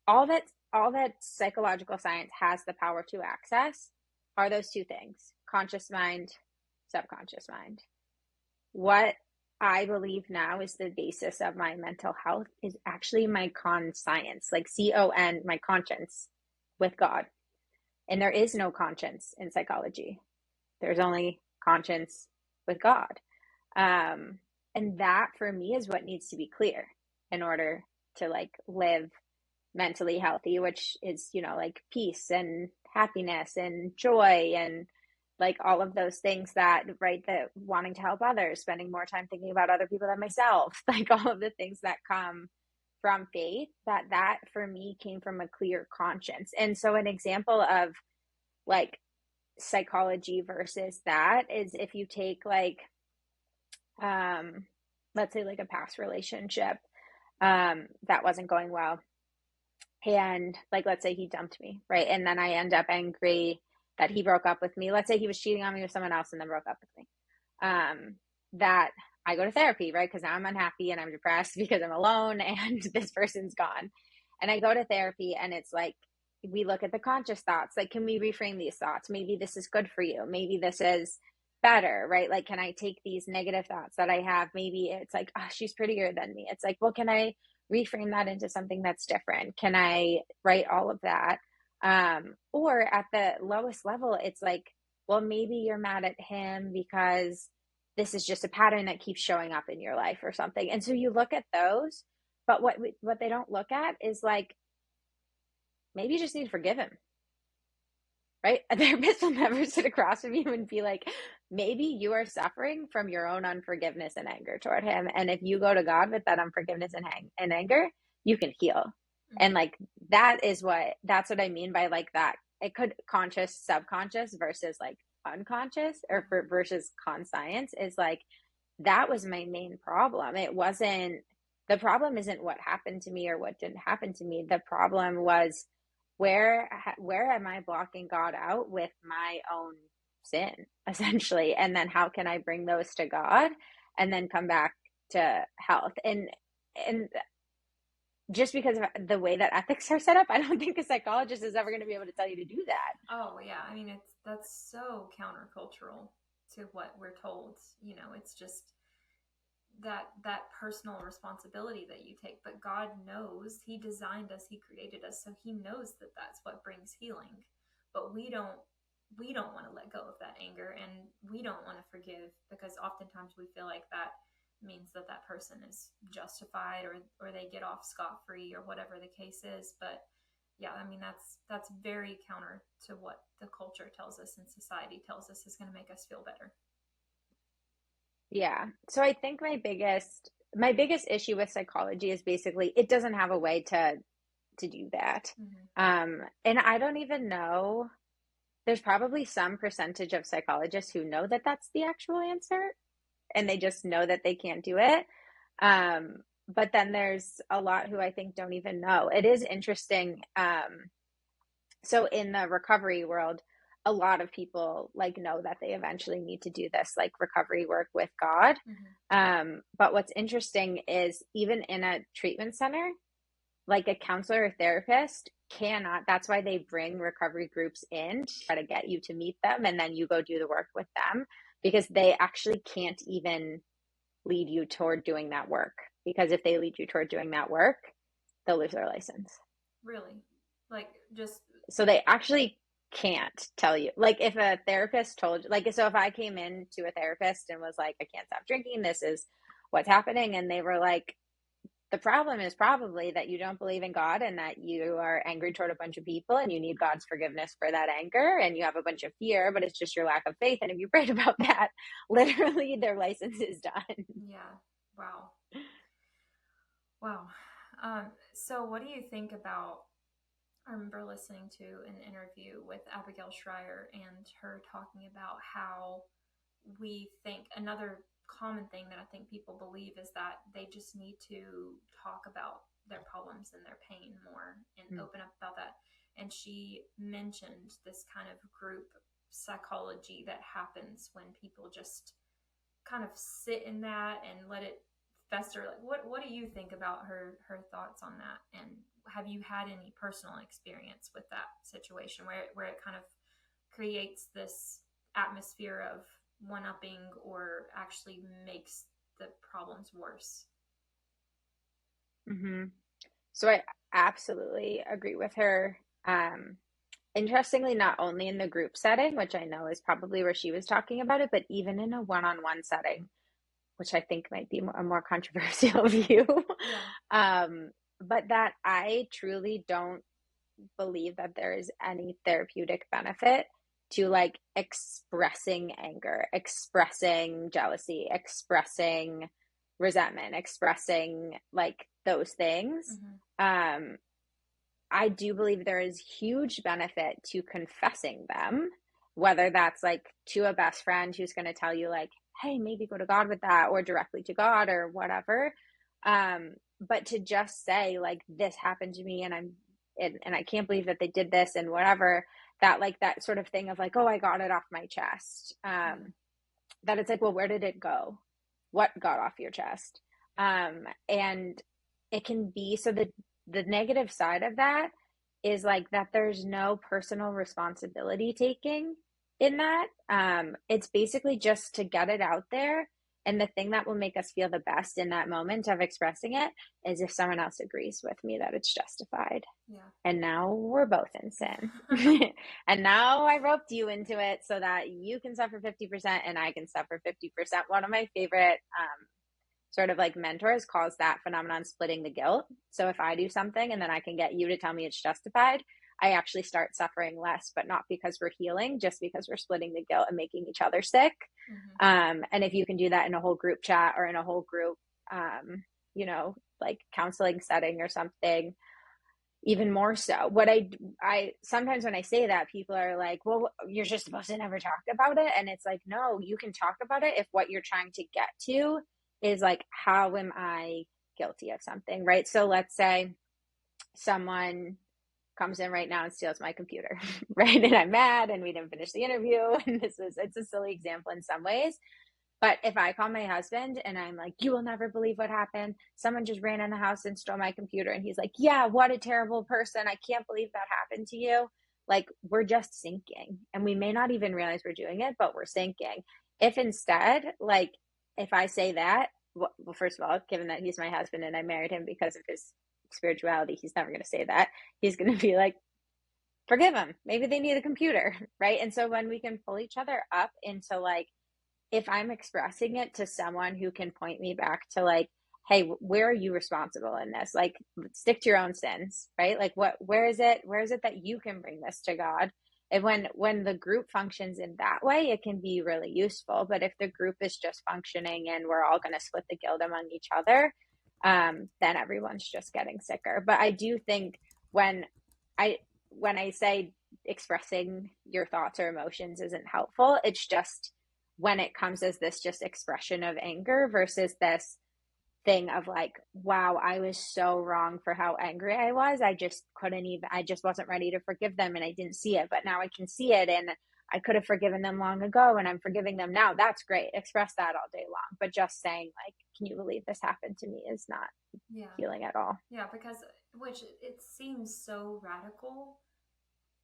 Speaker 2: all that psychological science has the power to access are those two things: conscious mind, subconscious mind. What I believe now is the basis of my mental health is actually my conscience, like CON, my conscience with God. And there is no conscience in psychology. There's only conscience with God. And that for me is what needs to be clear in order to like live mentally healthy, which is, like peace and happiness and joy and like all of those things that, right, that wanting to help others, spending more time thinking about other people than myself, like all of the things that come from faith, that for me came from a clear conscience. And so an example of like psychology versus that is if you take like, let's say like a past relationship that wasn't going well. And like, let's say he dumped me, right? And then I end up angry that he broke up with me. Let's say he was cheating on me with someone else and then broke up with me. That I go to therapy, right? Because now I'm unhappy and I'm depressed because I'm alone and this person's gone. And I go to therapy and it's like, we look at the conscious thoughts. Like, can we reframe these thoughts? Maybe this is good for you. Maybe this is better, right? Like, can I take these negative thoughts that I have? Maybe it's like, oh, she's prettier than me. It's like, well, can I reframe that into something that's different? Can I write all of that? Or at the lowest level, it's like, well, maybe you're mad at him because this is just a pattern that keeps showing up in your life or something. And so you look at those, but what they don't look at is like, maybe you just need to forgive him, right? A therapist will never sit across from you and be like, maybe you are suffering from your own unforgiveness and anger toward him. And if you go to God with that unforgiveness and anger, you can heal. And like, that's what I mean by like that. It could conscious, subconscious versus like unconscious or versus conscience is like, that was my main problem. The problem isn't what happened to me or what didn't happen to me. The problem was where am I blocking God out with my own sin, essentially? And then how can I bring those to God and then come back to health? And just because of the way that ethics are set up, I don't think a psychologist is ever going to be able to tell you to do that.
Speaker 1: Oh yeah, I mean that's so countercultural to what we're told. It's just that personal responsibility that you take. But God knows, he designed us, he created us, so he knows that that's what brings healing. But we don't want to let go of that anger, and we don't want to forgive, because oftentimes we feel like that means that that person is justified, or they get off scot-free, or whatever the case is. But yeah, I mean, that's very counter to what the culture tells us and society tells us is going to make us feel better.
Speaker 2: Yeah. So I think my biggest issue with psychology is basically it doesn't have a way to do that.
Speaker 1: Mm-hmm.
Speaker 2: And I don't even know. There's probably some percentage of psychologists who know that that's the actual answer, and they just know that they can't do it. But then there's a lot who I think don't even know. It is interesting. So in the recovery world, a lot of people like know that they eventually need to do this like recovery work with God. But what's interesting is even in a treatment center, like a counselor or therapist cannot, that's why they bring recovery groups in to try to get you to meet them and then you go do the work with them, because they actually can't even lead you toward doing that work, because if they lead you toward doing that work, they'll lose their license.
Speaker 1: Really? Like, just.
Speaker 2: So they actually can't tell you. Like if a therapist told you, like, so if I came in to a therapist and was like, I can't stop drinking, this is what's happening, and they were like, the problem is probably that you don't believe in God and that you are angry toward a bunch of people and you need God's forgiveness for that anger, and you have a bunch of fear, but it's just your lack of faith. And if you prayed about that, literally their license is done.
Speaker 1: Yeah. Wow. Wow. So what do you think about, I remember listening to an interview with Abigail Schreier and her talking about how we think another common thing that I think people believe is that they just need to talk about their problems and their pain more and open up about that. And she mentioned this kind of group psychology that happens when people just kind of sit in that and let it fester. Like, what do you think about her thoughts on that? And have you had any personal experience with that situation where it kind of creates this atmosphere of one-upping, or actually makes the problems worse?
Speaker 2: Mm-hmm. So I absolutely agree with her. Interestingly, not only in the group setting, which I know is probably where she was talking about it, but even in a one-on-one setting, which I think might be a more controversial view.
Speaker 1: Yeah.
Speaker 2: But that I truly don't believe that there is any therapeutic benefit to like expressing anger, expressing jealousy, expressing resentment, expressing like those things.
Speaker 1: Mm-hmm.
Speaker 2: I do believe there is huge benefit to confessing them, whether that's like to a best friend who's going to tell you like, hey, maybe go to God with that, or directly to God or whatever. But to just say like, this happened to me and and I can't believe that they did this and whatever, that like that sort of thing of like, oh, I got it off my chest. That it's like, well, where did it go? What got off your chest? And it can be, so the negative side of that is like that there's no personal responsibility taking. in that. It's basically just to get it out there. And the thing that will make us feel the best in that moment of expressing it is if someone else agrees with me that it's justified.
Speaker 1: Yeah.
Speaker 2: And now we're both in sin. And now I roped you into it so that you can suffer 50% and I can suffer 50%. One of my favorite sort of like mentors calls that phenomenon splitting the guilt. So if I do something and then I can get you to tell me it's justified, I actually start suffering less, but not because we're healing, just because we're splitting the guilt and making each other sick. And if you can do that in a whole group chat or in a whole group, like counseling setting or something, even more so. What I sometimes when I say that, people are like, well, you're just supposed to never talk about it. And it's like, no, you can talk about it if what you're trying to get to is like, how am I guilty of something, right? So let's say someone comes in right now and steals my computer, right? And I'm mad and we didn't finish the interview. And it's a silly example in some ways. But if I call my husband and I'm like, you will never believe what happened. Someone just ran in the house and stole my computer. And he's like, yeah, what a terrible person. I can't believe that happened to you. Like, we're just sinking. And we may not even realize we're doing it, but we're sinking. If instead, like, if I say that, well, first of all, given that he's my husband and I married him because of his spirituality, he's never going to say that. He's going to be like, forgive them. Maybe they need a computer, right? And so when we can pull each other up into like, if I'm expressing it to someone who can point me back to like, hey, where are you responsible in this? Like, stick to your own sins, right? Like, where is it that you can bring this to God? And when the group functions in that way, it can be really useful. But if the group is just functioning and we're all going to split the guilt among each other, then everyone's just getting sicker. But I do think when I say expressing your thoughts or emotions isn't helpful, it's just when it comes as this just expression of anger versus this thing of like, wow, I was so wrong for how angry I was. I just wasn't ready to forgive them and I didn't see it, but now I can see it and I could have forgiven them long ago and I'm forgiving them now. That's great. Express that all day long. But just saying like, can you believe this happened to me is not healing at all.
Speaker 1: Yeah, because which it seems so radical.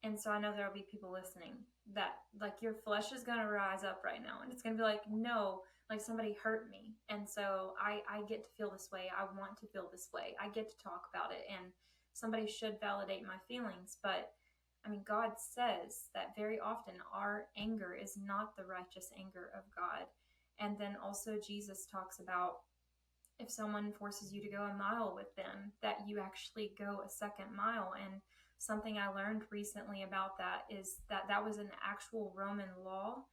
Speaker 1: And so I know there'll be people listening that like your flesh is going to rise up right now and it's going to be like, no, like somebody hurt me. And so I get to feel this way. I want to feel this way. I get to talk about it and somebody should validate my feelings. But I mean, God says that very often our anger is not the righteous anger of God. And then also Jesus talks about if someone forces you to go a mile with them, that you actually go a second mile. And something I learned recently about that is that that was an actual Roman law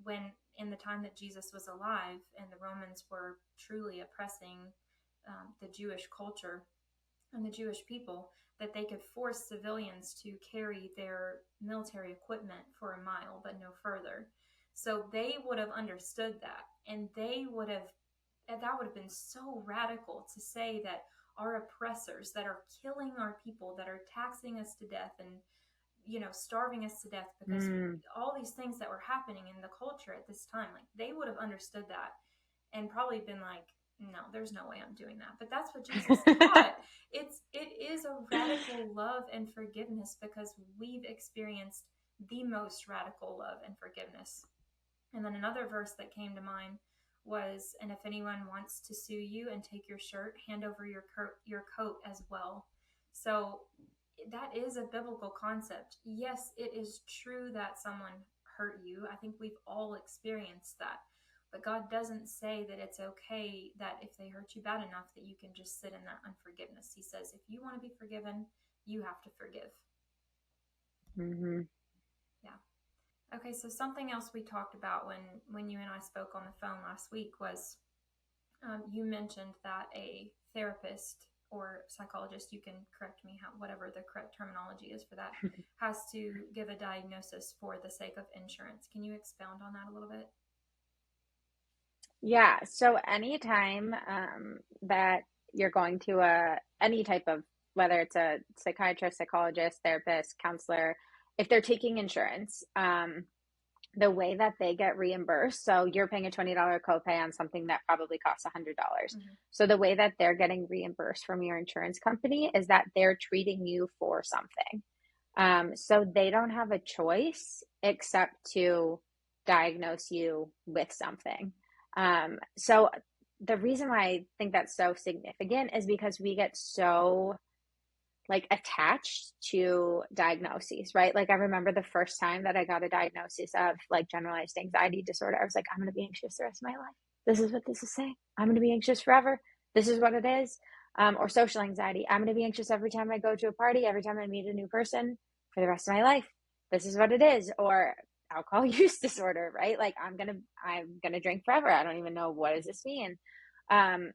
Speaker 1: when in the time that Jesus was alive and the Romans were truly oppressing the Jewish culture and the Jewish people, that they could force civilians to carry their military equipment for a mile, but no further. So they would have understood that, and that would have been so radical to say that our oppressors that are killing our people, that are taxing us to death and starving us to death because all these things that were happening in the culture at this time, like they would have understood that and probably been like, no, there's no way I'm doing that. But that's what Jesus taught. It is a radical love and forgiveness because we've experienced the most radical love and forgiveness. And then another verse that came to mind was, and if anyone wants to sue you and take your shirt, hand over your coat as well. So that is a biblical concept. Yes, it is true that someone hurt you. I think we've all experienced that. But God doesn't say that it's okay that if they hurt you bad enough that you can just sit in that unforgiveness. He says if you want to be forgiven, you have to forgive.
Speaker 2: Mm-hmm.
Speaker 1: Yeah. Okay, so something else we talked about when you and I spoke on the phone last week was you mentioned that a therapist or psychologist, you can correct me, whatever the correct terminology is for that, has to give a diagnosis for the sake of insurance. Can you expound on that a little bit?
Speaker 2: Yeah. So anytime that you're going to any type of, whether it's a psychiatrist, psychologist, therapist, counselor, if they're taking insurance, the way that they get reimbursed, so you're paying a $20 copay on something that probably costs $100. Mm-hmm. So the way that they're getting reimbursed from your insurance company is that they're treating you for something. So they don't have a choice except to diagnose you with something. So the reason why I think that's so significant is because we get so like attached to diagnoses, right? Like I remember the first time that I got a diagnosis of like generalized anxiety disorder, I was like, I'm going to be anxious the rest of my life. This is what this is saying. I'm going to be anxious forever. This is what it is. Or social anxiety. I'm going to be anxious every time I go to a party, every time I meet a new person for the rest of my life. This is what it is. Or alcohol use disorder, right? Like I'm gonna drink forever. I don't even know what does this mean. And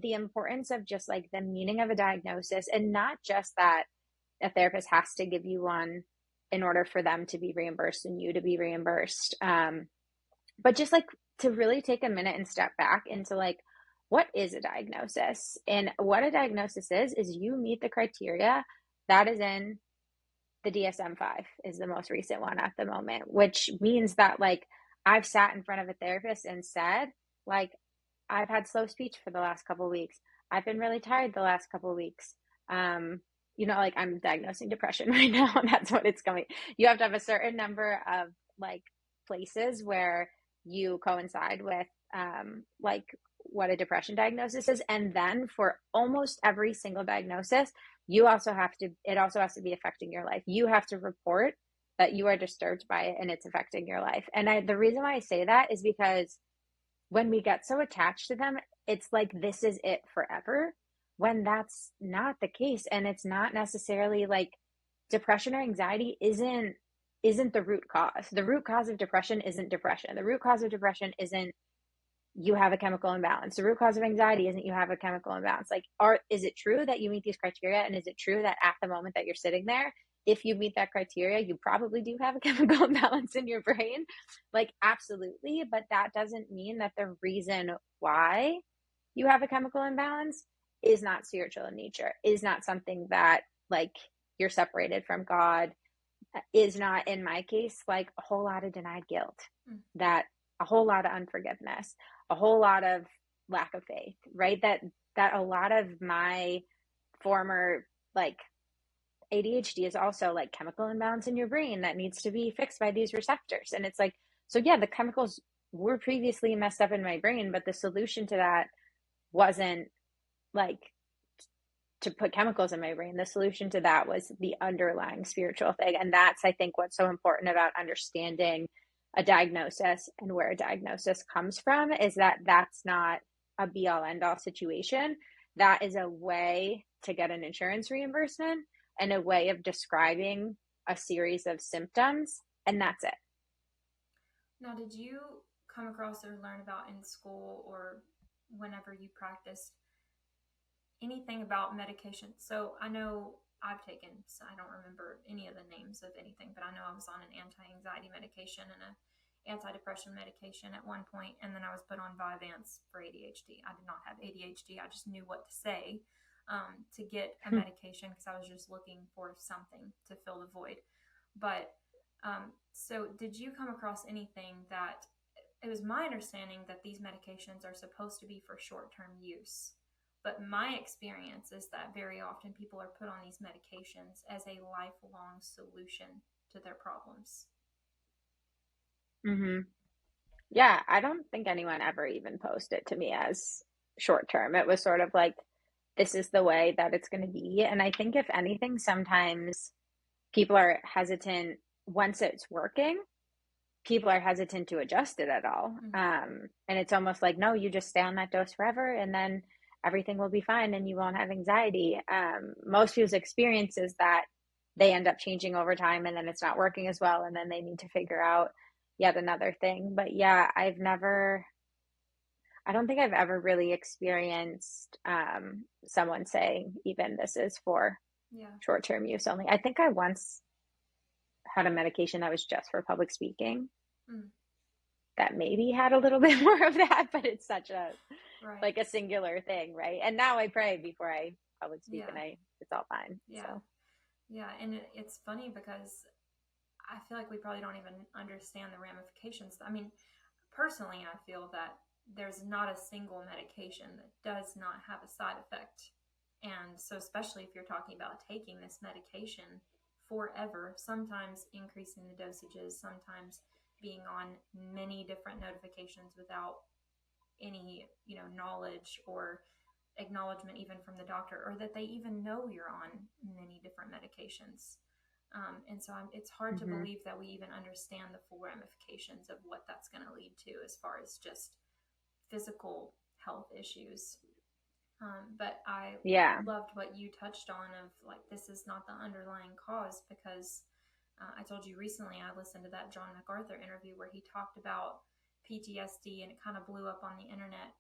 Speaker 2: the importance of just like the meaning of a diagnosis, and not just that a therapist has to give you one in order for them to be reimbursed and you to be reimbursed. But just like to really take a minute and step back into like, what is a diagnosis? And what a diagnosis is you meet the criteria that is in the DSM-5 is the most recent one at the moment, which means that like I've sat in front of a therapist and said, like, I've had slow speech for the last couple of weeks. I've been really tired the last couple of weeks. Like I'm diagnosing depression right now, and that's what it's going. You have to have a certain number of like places where you coincide with like what a depression diagnosis is, and then for almost every single diagnosis, it also has to be affecting your life. You have to report that you are disturbed by it and it's affecting your life. And the reason why I say that is because when we get so attached to them, it's like this is it forever, when that's not the case. And it's not necessarily like depression or anxiety isn't the root cause. The root cause of depression isn't depression. The root cause of depression isn't you have a chemical imbalance. The root cause of anxiety isn't you have a chemical imbalance. Like, is it true that you meet these criteria? And is it true that at the moment that you're sitting there, if you meet that criteria, you probably do have a chemical imbalance in your brain? Like, absolutely. But that doesn't mean that the reason why you have a chemical imbalance is not spiritual in nature, is not something that like you're separated from God, is not, in my case, like a whole lot of denied guilt, that a whole lot of unforgiveness, a whole lot of lack of faith, right? That a lot of my former like ADHD is also like chemical imbalance in your brain that needs to be fixed by these receptors. And it's like, so yeah, the chemicals were previously messed up in my brain, but the solution to that wasn't like to put chemicals in my brain. The solution to that was the underlying spiritual thing. And that's, I think, what's so important about understanding a diagnosis and where a diagnosis comes from, is that that's not a be all end all situation. That is a way to get an insurance reimbursement and a way of describing a series of symptoms. And that's it.
Speaker 1: Now, did you come across or learn about in school or whenever you practiced anything about medication? So I know I've taken, so I don't remember any of the names of anything, but I know I was on an anti-anxiety medication and an antidepressant medication at one point, and then I was put on Vyvanse for ADHD. I did not have ADHD. I just knew what to say to get a medication because I was just looking for something to fill the void. But so did you come across anything that, it was my understanding that these medications are supposed to be for short-term use. But my experience is that very often people are put on these medications as a lifelong solution to their problems.
Speaker 2: Mm-hmm. Yeah, I don't think anyone ever even posed it to me as short term. It was sort of like, this is the way that it's going to be. And I think, if anything, sometimes people are hesitant once it's working. People are hesitant to adjust it at all. And it's almost like, no, you just stay on that dose forever and then everything will be fine and you won't have anxiety. Most people's experience is that they end up changing over time and then it's not working as well. And then they need to figure out yet another thing. But yeah, I don't think I've ever really experienced someone saying even this is for short-term use only. I think I once had a medication that was just for public speaking that maybe had a little bit more of that, but it's such a like a singular thing, right? And now I pray before I public speak and it's all fine.
Speaker 1: Yeah, and it's funny because I feel like we probably don't even understand the ramifications. I mean, personally, I feel that there's not a single medication that does not have a side effect. And so, especially if you're talking about taking this medication forever, sometimes increasing the dosages, sometimes being on many different notifications without any, knowledge or acknowledgement even from the doctor, or that they even know you're on many different medications. And so it's hard to
Speaker 2: Mm-hmm.
Speaker 1: believe that we even understand the full ramifications of what that's going to lead to as far as just physical health issues. But I
Speaker 2: Yeah.
Speaker 1: loved what you touched on of like, this is not the underlying cause, because I told you recently I listened to that John MacArthur interview where he talked about PTSD, and it kind of blew up on the internet.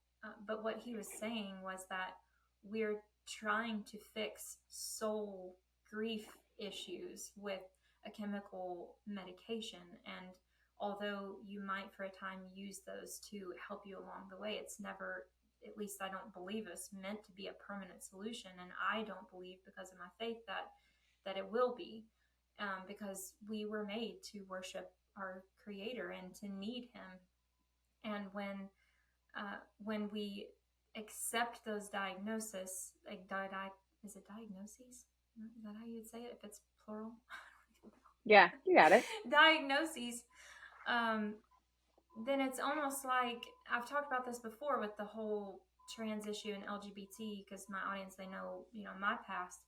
Speaker 1: But what he was saying was that we're trying to fix soul grief issues with a chemical medication. And although you might for a time use those to help you along the way, it's never, at least I don't believe, it's meant to be a permanent solution. And I don't believe, because of my faith, that it will be, because we were made to worship our Creator and to need Him. And when we accept those diagnoses, like is it diagnoses? Is that how you would say it if it's plural?
Speaker 2: Yeah, you got it.
Speaker 1: Diagnoses. Um, then it's almost like, I've talked about this before with the whole trans issue and LGBT, because my audience, they know, my past.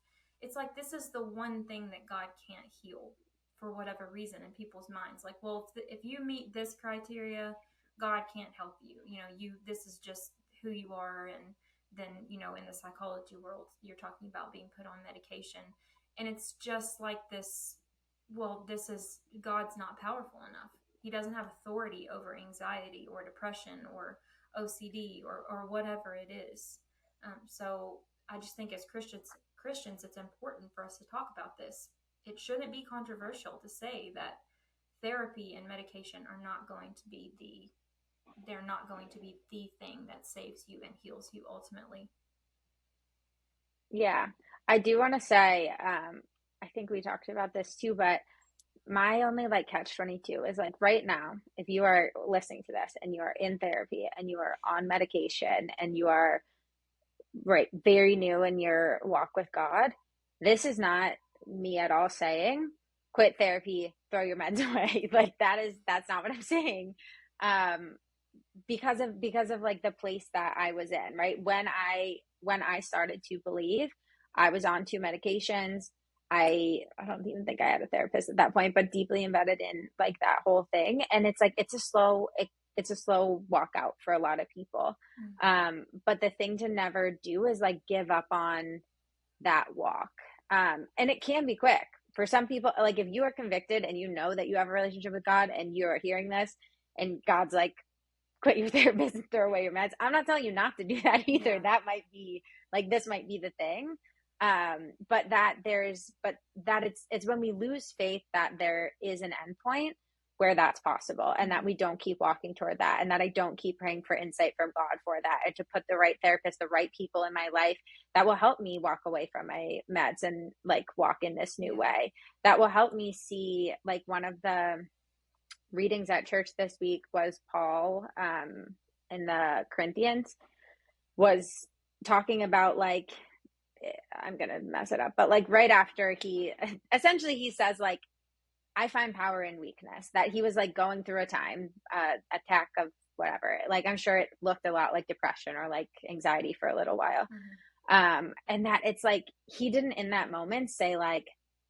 Speaker 1: It's like, this is the one thing that God can't heal for whatever reason in people's minds. Like, well, if you meet this criteria, God can't help you. This is just who you are. And then, in the psychology world, you're talking about being put on medication. And it's just like this, well, this is, God's not powerful enough. He doesn't have authority over anxiety or depression or OCD or whatever it is. So I just think as Christians, it's important for us to talk about this. It shouldn't be controversial to say that therapy and medication are not going to be they're not going to be the thing that saves you and heals you ultimately.
Speaker 2: Yeah. I do want to say, I think we talked about this too, but my only like catch 22 is like right now, if you are listening to this and you are in therapy and you are on medication and you are right very new in your walk with God, this is not me at all saying quit therapy, throw your meds away. Like that's not what I'm saying. Um, because of like the place that I was in, right? When I started to believe, I was on 2 medications. I don't even think I had a therapist at that point, but deeply embedded in like that whole thing. And it's like it's a slow walkout for a lot of people.
Speaker 1: Mm-hmm.
Speaker 2: But the thing to never do is like give up on that walk. And it can be quick. For some people, like if you are convicted and you know that you have a relationship with God and you're hearing this and God's like, quit your therapist and throw away your meds. I'm not telling you not to do that either.
Speaker 1: Yeah.
Speaker 2: That might be like, this might be the thing. But that it's when we lose faith that there is an endpoint where that's possible, and that
Speaker 1: Mm-hmm.
Speaker 2: we don't keep walking toward that, and that I don't keep praying for insight from God for that, and to put the right therapist, the right people in my life that will help me walk away from my meds and like walk in this new
Speaker 1: Yeah.
Speaker 2: way, that will help me see. Like one of the readings at church this week was Paul in the Corinthians was talking about like, I'm gonna mess it up, but like right after he says like, I find power in weakness, that he was like going through a time attack of whatever, like I'm sure it looked a lot like depression or like anxiety for a little while.
Speaker 1: Mm-hmm.
Speaker 2: And that it's like he didn't in that moment say like,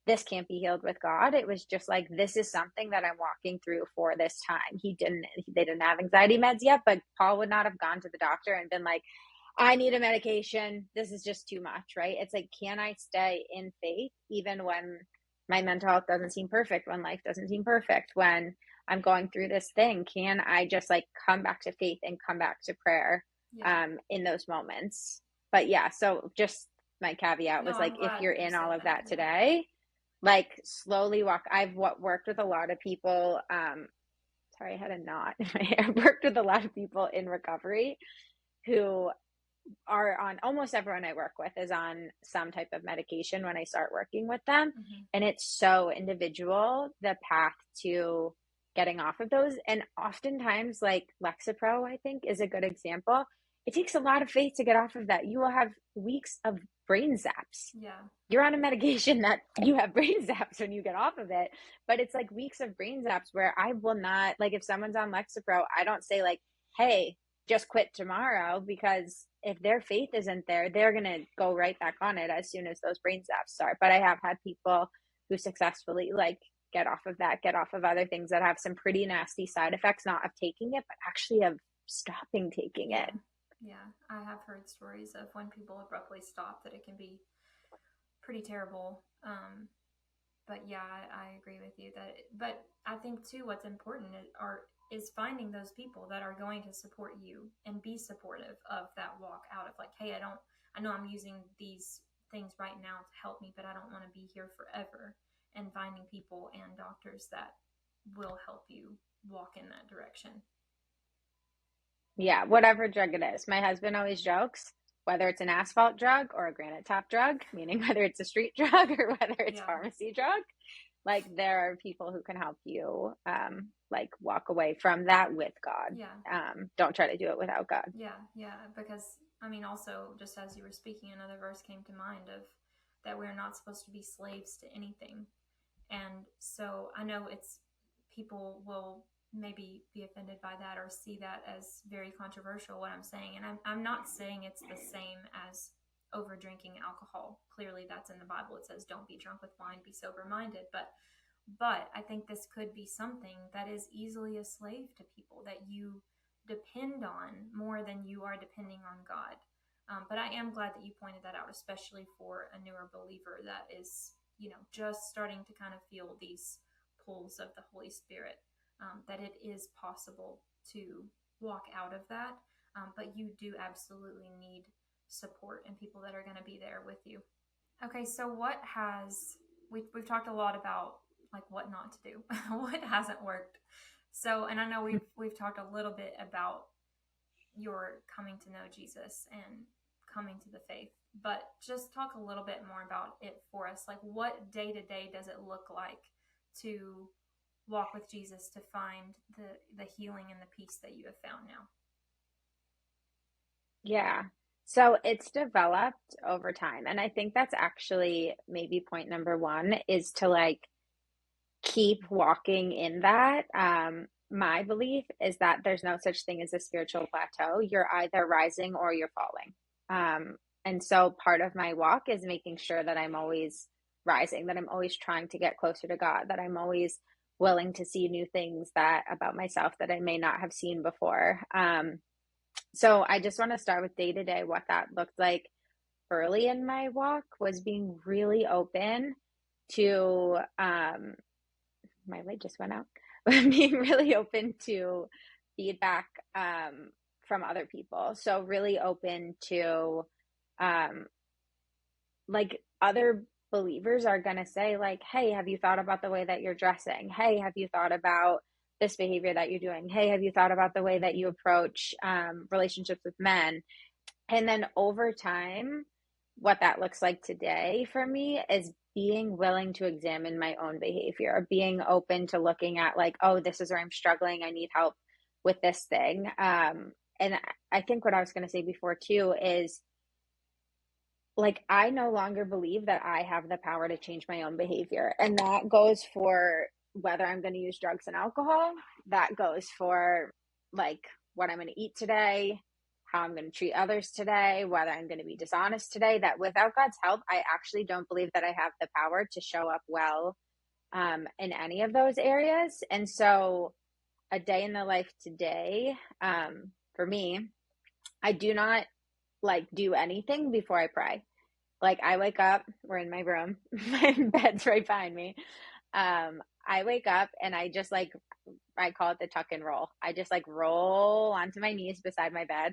Speaker 2: this can't be healed with God. It was just like, this is something that I'm walking through for this time. They didn't have anxiety meds yet, but Paul would not have gone to the doctor and been like, I need a medication. This is just too much, right? It's like, can I stay in faith even when my mental health doesn't seem perfect, when life doesn't seem perfect, when I'm going through this thing? Can I just like come back to faith and come back to prayer
Speaker 1: Yeah.
Speaker 2: in those moments? But yeah, so just my caveat
Speaker 1: No,
Speaker 2: was
Speaker 1: I'm
Speaker 2: like, if
Speaker 1: glad
Speaker 2: you're
Speaker 1: you
Speaker 2: in
Speaker 1: said
Speaker 2: all of
Speaker 1: that.
Speaker 2: that
Speaker 1: Yeah.
Speaker 2: today, like slowly walk. Worked with a lot of people. Sorry, I had a knot in my hair. I've worked with a lot of people in recovery who are on, almost everyone I work with is on some type of medication when I start working with them.
Speaker 1: Mm-hmm.
Speaker 2: And it's so individual, the path to getting off of those. And oftentimes like Lexapro, I think, is a good example. it takes a lot of faith to get off of that. You will have weeks of brain zaps.
Speaker 1: Yeah.
Speaker 2: You're on a medication that you have brain zaps when you get off of it, but it's like weeks of brain zaps where I will not, like, if someone's on Lexapro, I don't say like, hey, just quit tomorrow, because if their faith isn't there, they're going to go right back on it as soon as those brain zaps start. But I have had people who successfully like get off of that, get off of other things that have some pretty nasty side effects, not of taking it, but actually of stopping taking
Speaker 1: Yeah.
Speaker 2: it.
Speaker 1: Yeah. I have heard stories of when people abruptly stop that it can be pretty terrible. But yeah, I agree with you that, but I think too, what's important is finding those people that are going to support you and be supportive of that walk out of like, hey, I know I'm using these things right now to help me, but I don't want to be here forever. And finding people and doctors that will help you walk in that direction.
Speaker 2: Yeah, whatever drug it is. My husband always jokes, whether it's an asphalt drug or a granite top drug, meaning whether it's a street drug or whether it's
Speaker 1: Yeah.
Speaker 2: pharmacy drug, like there are people who can help you like walk away from that with God.
Speaker 1: Yeah.
Speaker 2: Don't try to do it without God.
Speaker 1: Yeah, yeah, because I mean, also, just as you were speaking, another verse came to mind of that we're not supposed to be slaves to anything. And so I know it's people will maybe be offended by that or see that as very controversial, what I'm saying. And I'm not saying it's the same as over drinking alcohol. Clearly, that's in the Bible. It says, don't be drunk with wine, be sober minded. But I think this could be something that is easily a slave to people that you depend on more than you are depending on God. But I am glad that you pointed that out, especially for a newer believer that is, just starting to kind of feel these pulls of the Holy Spirit, that it is possible to walk out of that. But you do absolutely need support and people that are going to be there with you. Okay, so we've talked a lot about like what not to do, what hasn't worked. So, and I know we've talked a little bit about your coming to know Jesus and coming to the faith, but just talk a little bit more about it for us. Like, what day to day does it look like to walk with Jesus to find the healing and the peace that you have found now?
Speaker 2: Yeah. So it's developed over time. And I think that's actually maybe point number one, is to like keep walking in that. My belief is that there's no such thing as a spiritual plateau. You're either rising or you're falling. And so part of my walk is making sure that I'm always rising, that I'm always trying to get closer to God, that I'm always willing to see new things that about myself that I may not have seen before. So I just want to start with day to day. What that looked like early in my walk was being really open to, my light just went out, being really open to feedback from other people. So really open to, um, like, other believers are going to say like, hey, have you thought about the way that you're dressing? Hey, have you thought about this behavior that you're doing? Hey, have you thought about the way that you approach relationships with men? And then over time, what that looks like today for me is being willing to examine my own behavior, being open to looking at like, oh, this is where I'm struggling. I need help with this thing. And I think what I was going to say before too is like, I no longer believe that I have the power to change my own behavior. And that goes for whether I'm going to use drugs and alcohol. That goes for like what I'm going to eat today, how I'm going to treat others today, whether I'm going to be dishonest today. That without God's help, I actually don't believe that I have the power to show up well in any of those areas. And so a day in the life today, for me, I do not like do anything before I pray. Like I wake up, we're in my room, my bed's right behind me. I wake up and I just like, I call it the tuck and roll. I just like roll onto my knees beside my bed.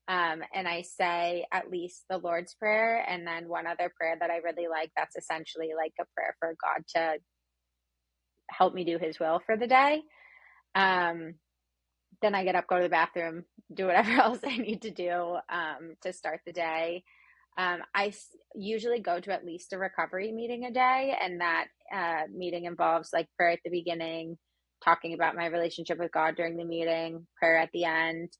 Speaker 2: And I say at least the Lord's Prayer and then one other prayer that I really like. That's essentially like a prayer for God to help me do his will for the day. Then I get up, go to the bathroom, do whatever else I need to do to start the day. Usually go to at least a recovery meeting a day, and that meeting involves like prayer at the beginning, talking about my relationship with God during the meeting, prayer at the end.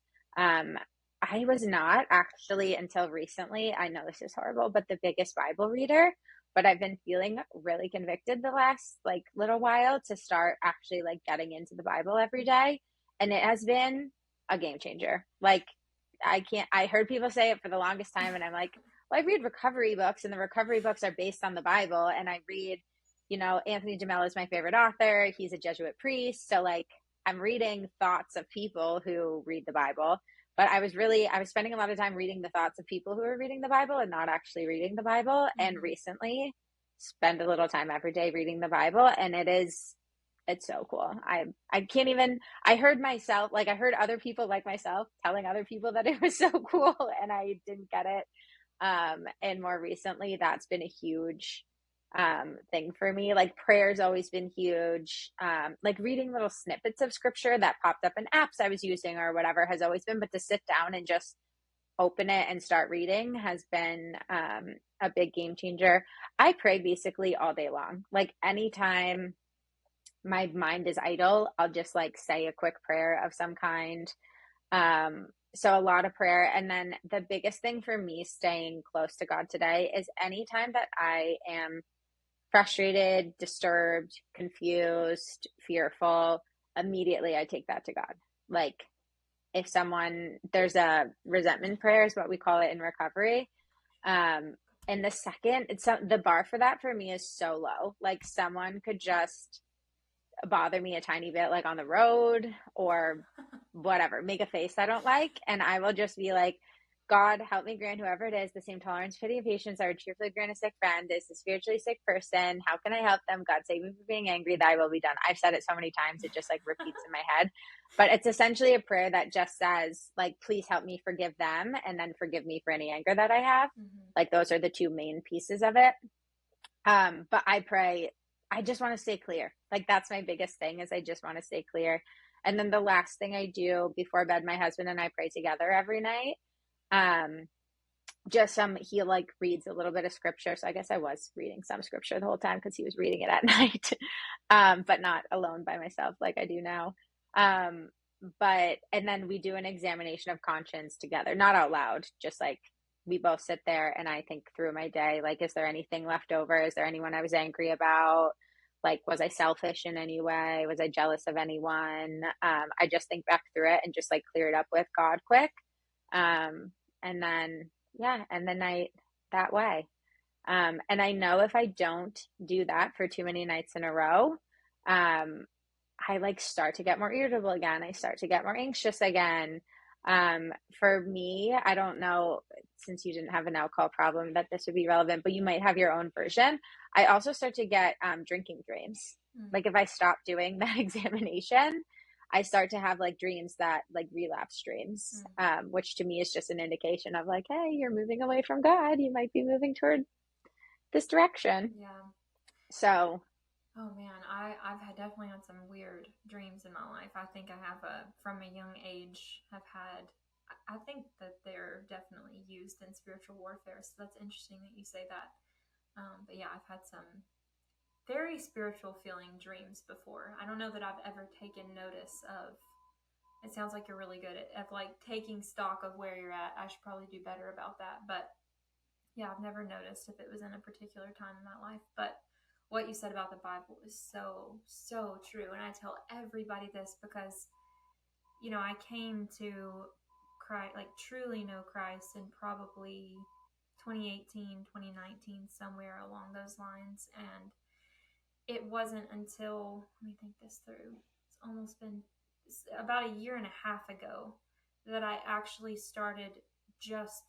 Speaker 2: I was not actually until recently. I know this is horrible, but the biggest Bible reader. But I've been feeling really convicted the last like little while to start actually like getting into the Bible every day. And it has been a game changer. Like I heard people say it for the longest time, and I'm like, well, I read recovery books, and the recovery books are based on the Bible. And I read, Anthony DeMello is my favorite author. He's a Jesuit priest. So like I'm reading thoughts of people who read the Bible, but I was spending a lot of time reading the thoughts of people who are reading the Bible and not actually reading the Bible. And
Speaker 1: Mm-hmm.
Speaker 2: recently spend a little time every day reading the Bible, and it's so cool. I can't even, I heard myself, like I heard other people like myself telling other people that it was so cool, and I didn't get it. And more recently, that's been a huge thing for me. Like prayer's always been huge. Like reading little snippets of scripture that popped up in apps I was using or whatever has always been, but to sit down and just open it and start reading has been a big game changer. I pray basically all day long. Like anytime my mind is idle, I'll just like say a quick prayer of some kind. So a lot of prayer. And then the biggest thing for me staying close to God today is anytime that I am frustrated, disturbed, confused, fearful, immediately I take that to God. Like if there's a resentment prayer is what we call it in recovery. Um, and the bar for that for me is so low. Like someone could just bother me a tiny bit, like on the road or whatever, make a face I don't like. And I will just be like, God, help me grant whoever it is the same tolerance, pity, and patience I would cheerfully grant a sick friend. This is a spiritually sick person. How can I help them? God, save me from being angry. Thy will be done. I've said it so many times, it just like repeats in my head. But it's essentially a prayer that just says, like, please help me forgive them and then forgive me for any anger that I have.
Speaker 1: Mm-hmm.
Speaker 2: Like, those are the two main pieces of it. But I pray, I just want to stay clear. Like, that's my biggest thing is I just want to stay clear. And then the last thing I do before bed, my husband and I pray together every night. Um, he like reads a little bit of scripture. So I guess I was reading some scripture the whole time because he was reading it at night, but not alone by myself like I do now. Um, and then we do an examination of conscience together, not out loud, just like we both sit there and I think through my day. Like, is there anything left over? Is there anyone I was angry about? Like, was I selfish in any way? Was I jealous of anyone? I just think back through it and just like clear it up with God quick. And then yeah, and the night that way. And I know if I don't do that for too many nights in a row, I like start to get more irritable again. I start to get more anxious again. For me, I don't know, since you didn't have an alcohol problem, that this would be relevant, but you might have your own version. I also start to get drinking dreams.
Speaker 1: Mm.
Speaker 2: Like if I stop doing that examination, I start to have like dreams that like relapse dreams,
Speaker 1: Mm.
Speaker 2: which to me is just an indication of like, hey, you're moving away from God. You might be moving toward this direction.
Speaker 1: Yeah.
Speaker 2: So,
Speaker 1: Oh man, I've definitely had some weird dreams in my life. I think I have from a young age have had. I think that they're definitely used in spiritual warfare. So that's interesting that you say that. But yeah, I've had some very spiritual feeling dreams before. I don't know that I've ever taken notice of. It sounds like you're really good at like taking stock of where you're at. I should probably do better about that. But yeah, I've never noticed if it was in a particular time in my life. But what you said about the Bible is so, so true. And I tell everybody this because, I came to Christ, like truly know Christ in probably 2018, 2019, somewhere along those lines. And it wasn't until, let me think this through, it's almost been about a year and a half ago that I actually started just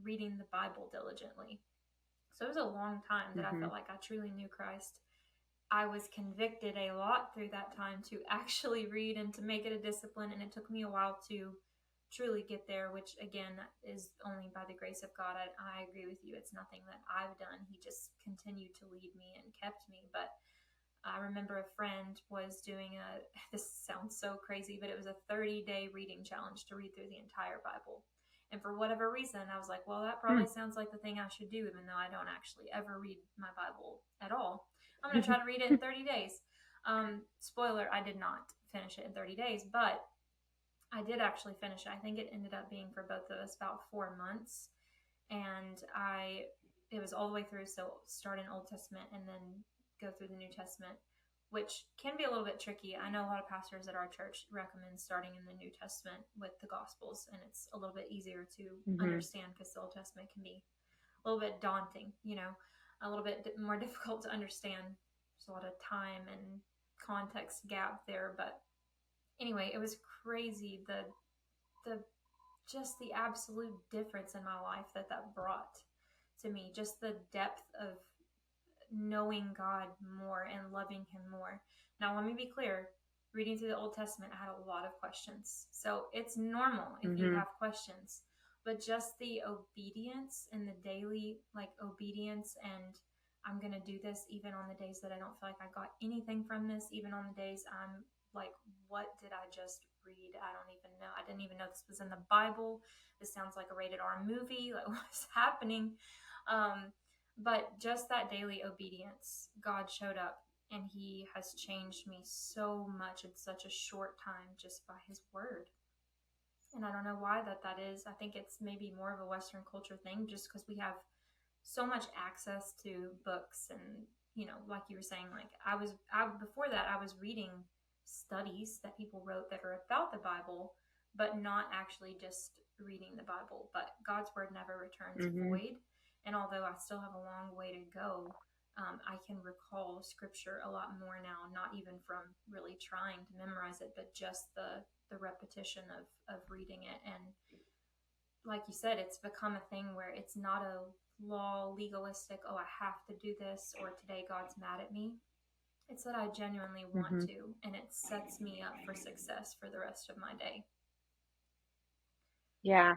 Speaker 1: reading the Bible diligently. So it was a long time that I
Speaker 2: mm-hmm,
Speaker 1: felt like I truly knew Christ. I was convicted a lot through that time to actually read and to make it a discipline. And it took me a while to truly get there, which again is only by the grace of God. I agree with you. It's nothing that I've done. He just continued to lead me and kept me. But I remember a friend was doing this sounds so crazy, but it was a 30-day reading challenge to read through the entire Bible. And for whatever reason, I was like, well, that probably sounds like the thing I should do, even though I don't actually ever read my Bible at all. I'm going to try to read it in 30 days. Spoiler, I did not finish it in 30 days, but I did actually finish it. I think it ended up being for both of us about 4 months, and it was all the way through. So start in Old Testament and then go through the New Testament, which can be a little bit tricky. I know a lot of pastors at our church recommend starting in the New Testament with the Gospels, and it's a little bit easier to
Speaker 2: Mm-hmm.
Speaker 1: understand because the Old Testament can be a little bit daunting, a little bit more difficult to understand. There's a lot of time and context gap there, but anyway, it was crazy the just the absolute difference in my life that brought to me, just the depth of knowing God more and loving Him more. Now, let me be clear, reading through the Old Testament, I had a lot of questions. So it's normal if you
Speaker 2: Mm-hmm.
Speaker 1: have questions, but just the obedience and the daily, like, obedience, and I'm going to do this even on the days that I don't feel like I got anything from this, even on the days I'm like, what did I just read? I don't even know. I didn't even know this was in the Bible. This sounds like a rated R movie. Like, what's happening? Um, but just that daily obedience, God showed up and He has changed me so much in such a short time just by His word. And I don't know why that is. I think it's maybe more of a Western culture thing just because we have so much access to books and, like you were saying, like before that, I was reading studies that people wrote that are about the Bible, but not actually just reading the Bible. But God's word never returns
Speaker 2: Mm-hmm.
Speaker 1: void. And although I still have a long way to go, I can recall scripture a lot more now, not even from really trying to memorize it, but just the repetition of reading it. And like you said, it's become a thing where it's not a law legalistic, oh, I have to do this, or today God's mad at me. It's that I genuinely want
Speaker 2: Mm-hmm.
Speaker 1: to, and it sets me up for success for the rest of my day.
Speaker 2: Yeah.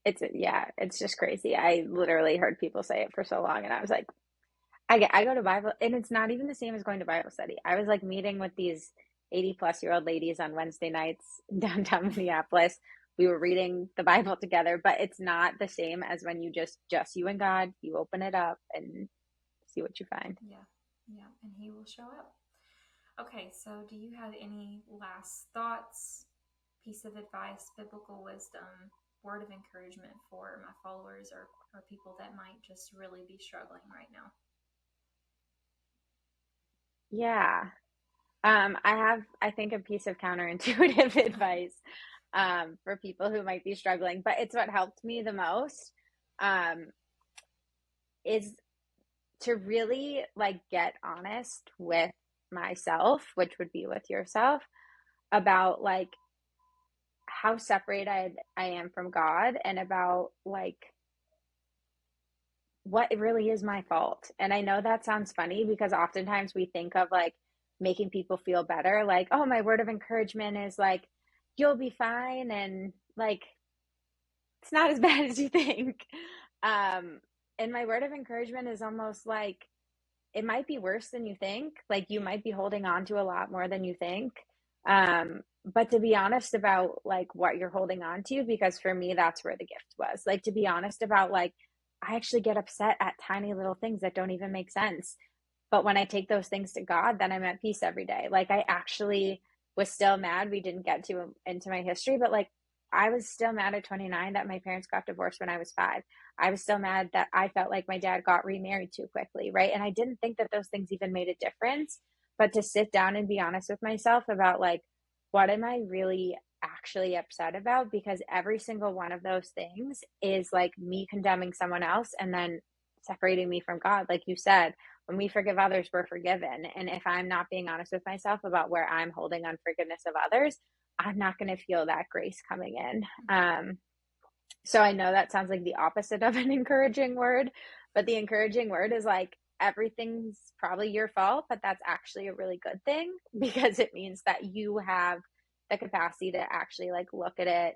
Speaker 2: It's just crazy. I literally heard people say it for so long, and I was like, I go to Bible, and it's not even the same as going to Bible study. I was like meeting with these 80-plus-year-old ladies on Wednesday nights downtown Minneapolis. We were reading the Bible together, but it's not the same as when you just you and God, you open it up and see what you find.
Speaker 1: Yeah, yeah, and He will show up. Okay, so do you have any last thoughts, piece of advice, biblical wisdom, word of encouragement for my followers or people that might just really be struggling right now?
Speaker 2: Yeah. I have, I think, a piece of counterintuitive advice for people who might be struggling, but it's what helped me the most um, is to really like get honest with myself, which would be with yourself, about like how separated I am from God and about like what really is my fault. And I know that sounds funny because oftentimes we think of like making people feel better, like, oh, my word of encouragement is like, you'll be fine. And like, it's not as bad as you think. Um, and my word of encouragement is almost like, it might be worse than you think. Like you might be holding on to a lot more than you think. But to be honest about like what you're holding on to, because for me, that's where the gift was. Like to be honest about like, I actually get upset at tiny little things that don't even make sense. But when I take those things to God, then I'm at peace every day. Like I actually was still mad we didn't get to into my history, but like I was still mad at 29 that my parents got divorced when I was 5. I was still mad that I felt like my dad got remarried too quickly, right? And I didn't think that those things even made a difference. But to sit down and be honest with myself about like, what am I really actually upset about? Because every single one of those things is like me condemning someone else and then separating me from God. Like you said, when we forgive others, we're forgiven. And if I'm not being honest with myself about where I'm holding unforgiveness of others, I'm not going to feel that grace coming in. So I know that sounds like the opposite of an encouraging word, but the encouraging word is like, everything's probably your fault, but that's actually a really good thing because it means that you have the capacity to actually like look at it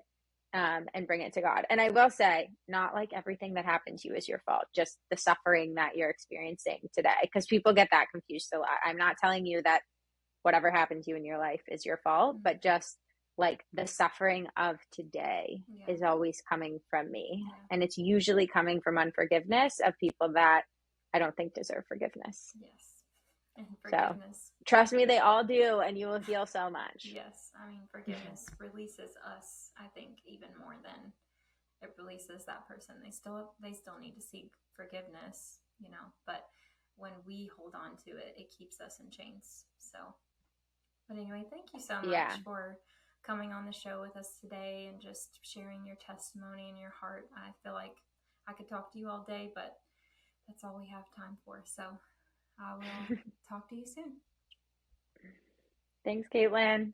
Speaker 2: and bring it to God. And I will say, not like everything that happened to you is your fault, just the suffering that you're experiencing today, because people get that confused a lot. I'm not telling you that whatever happened to you in your life is your fault,
Speaker 1: Mm-hmm.
Speaker 2: but just like the suffering of today
Speaker 1: Yeah,
Speaker 2: is always coming from me.
Speaker 1: yeah,
Speaker 2: And it's usually coming from unforgiveness of people that I don't think deserve forgiveness.
Speaker 1: yes. And
Speaker 2: So
Speaker 1: forgiveness.
Speaker 2: trust me, they all do, and you will heal so much.
Speaker 1: Yes, I mean, forgiveness releases us, I think, even more than it releases that person. They still need to seek forgiveness, but when we hold on to it, it keeps us in chains. So, but anyway, thank you so
Speaker 2: Yeah.
Speaker 1: much for coming on the show with us today and just sharing your testimony and your heart. I feel like I could talk to you all day, but that's all we have time for. So I will talk to you soon.
Speaker 2: Thanks, Caitlin.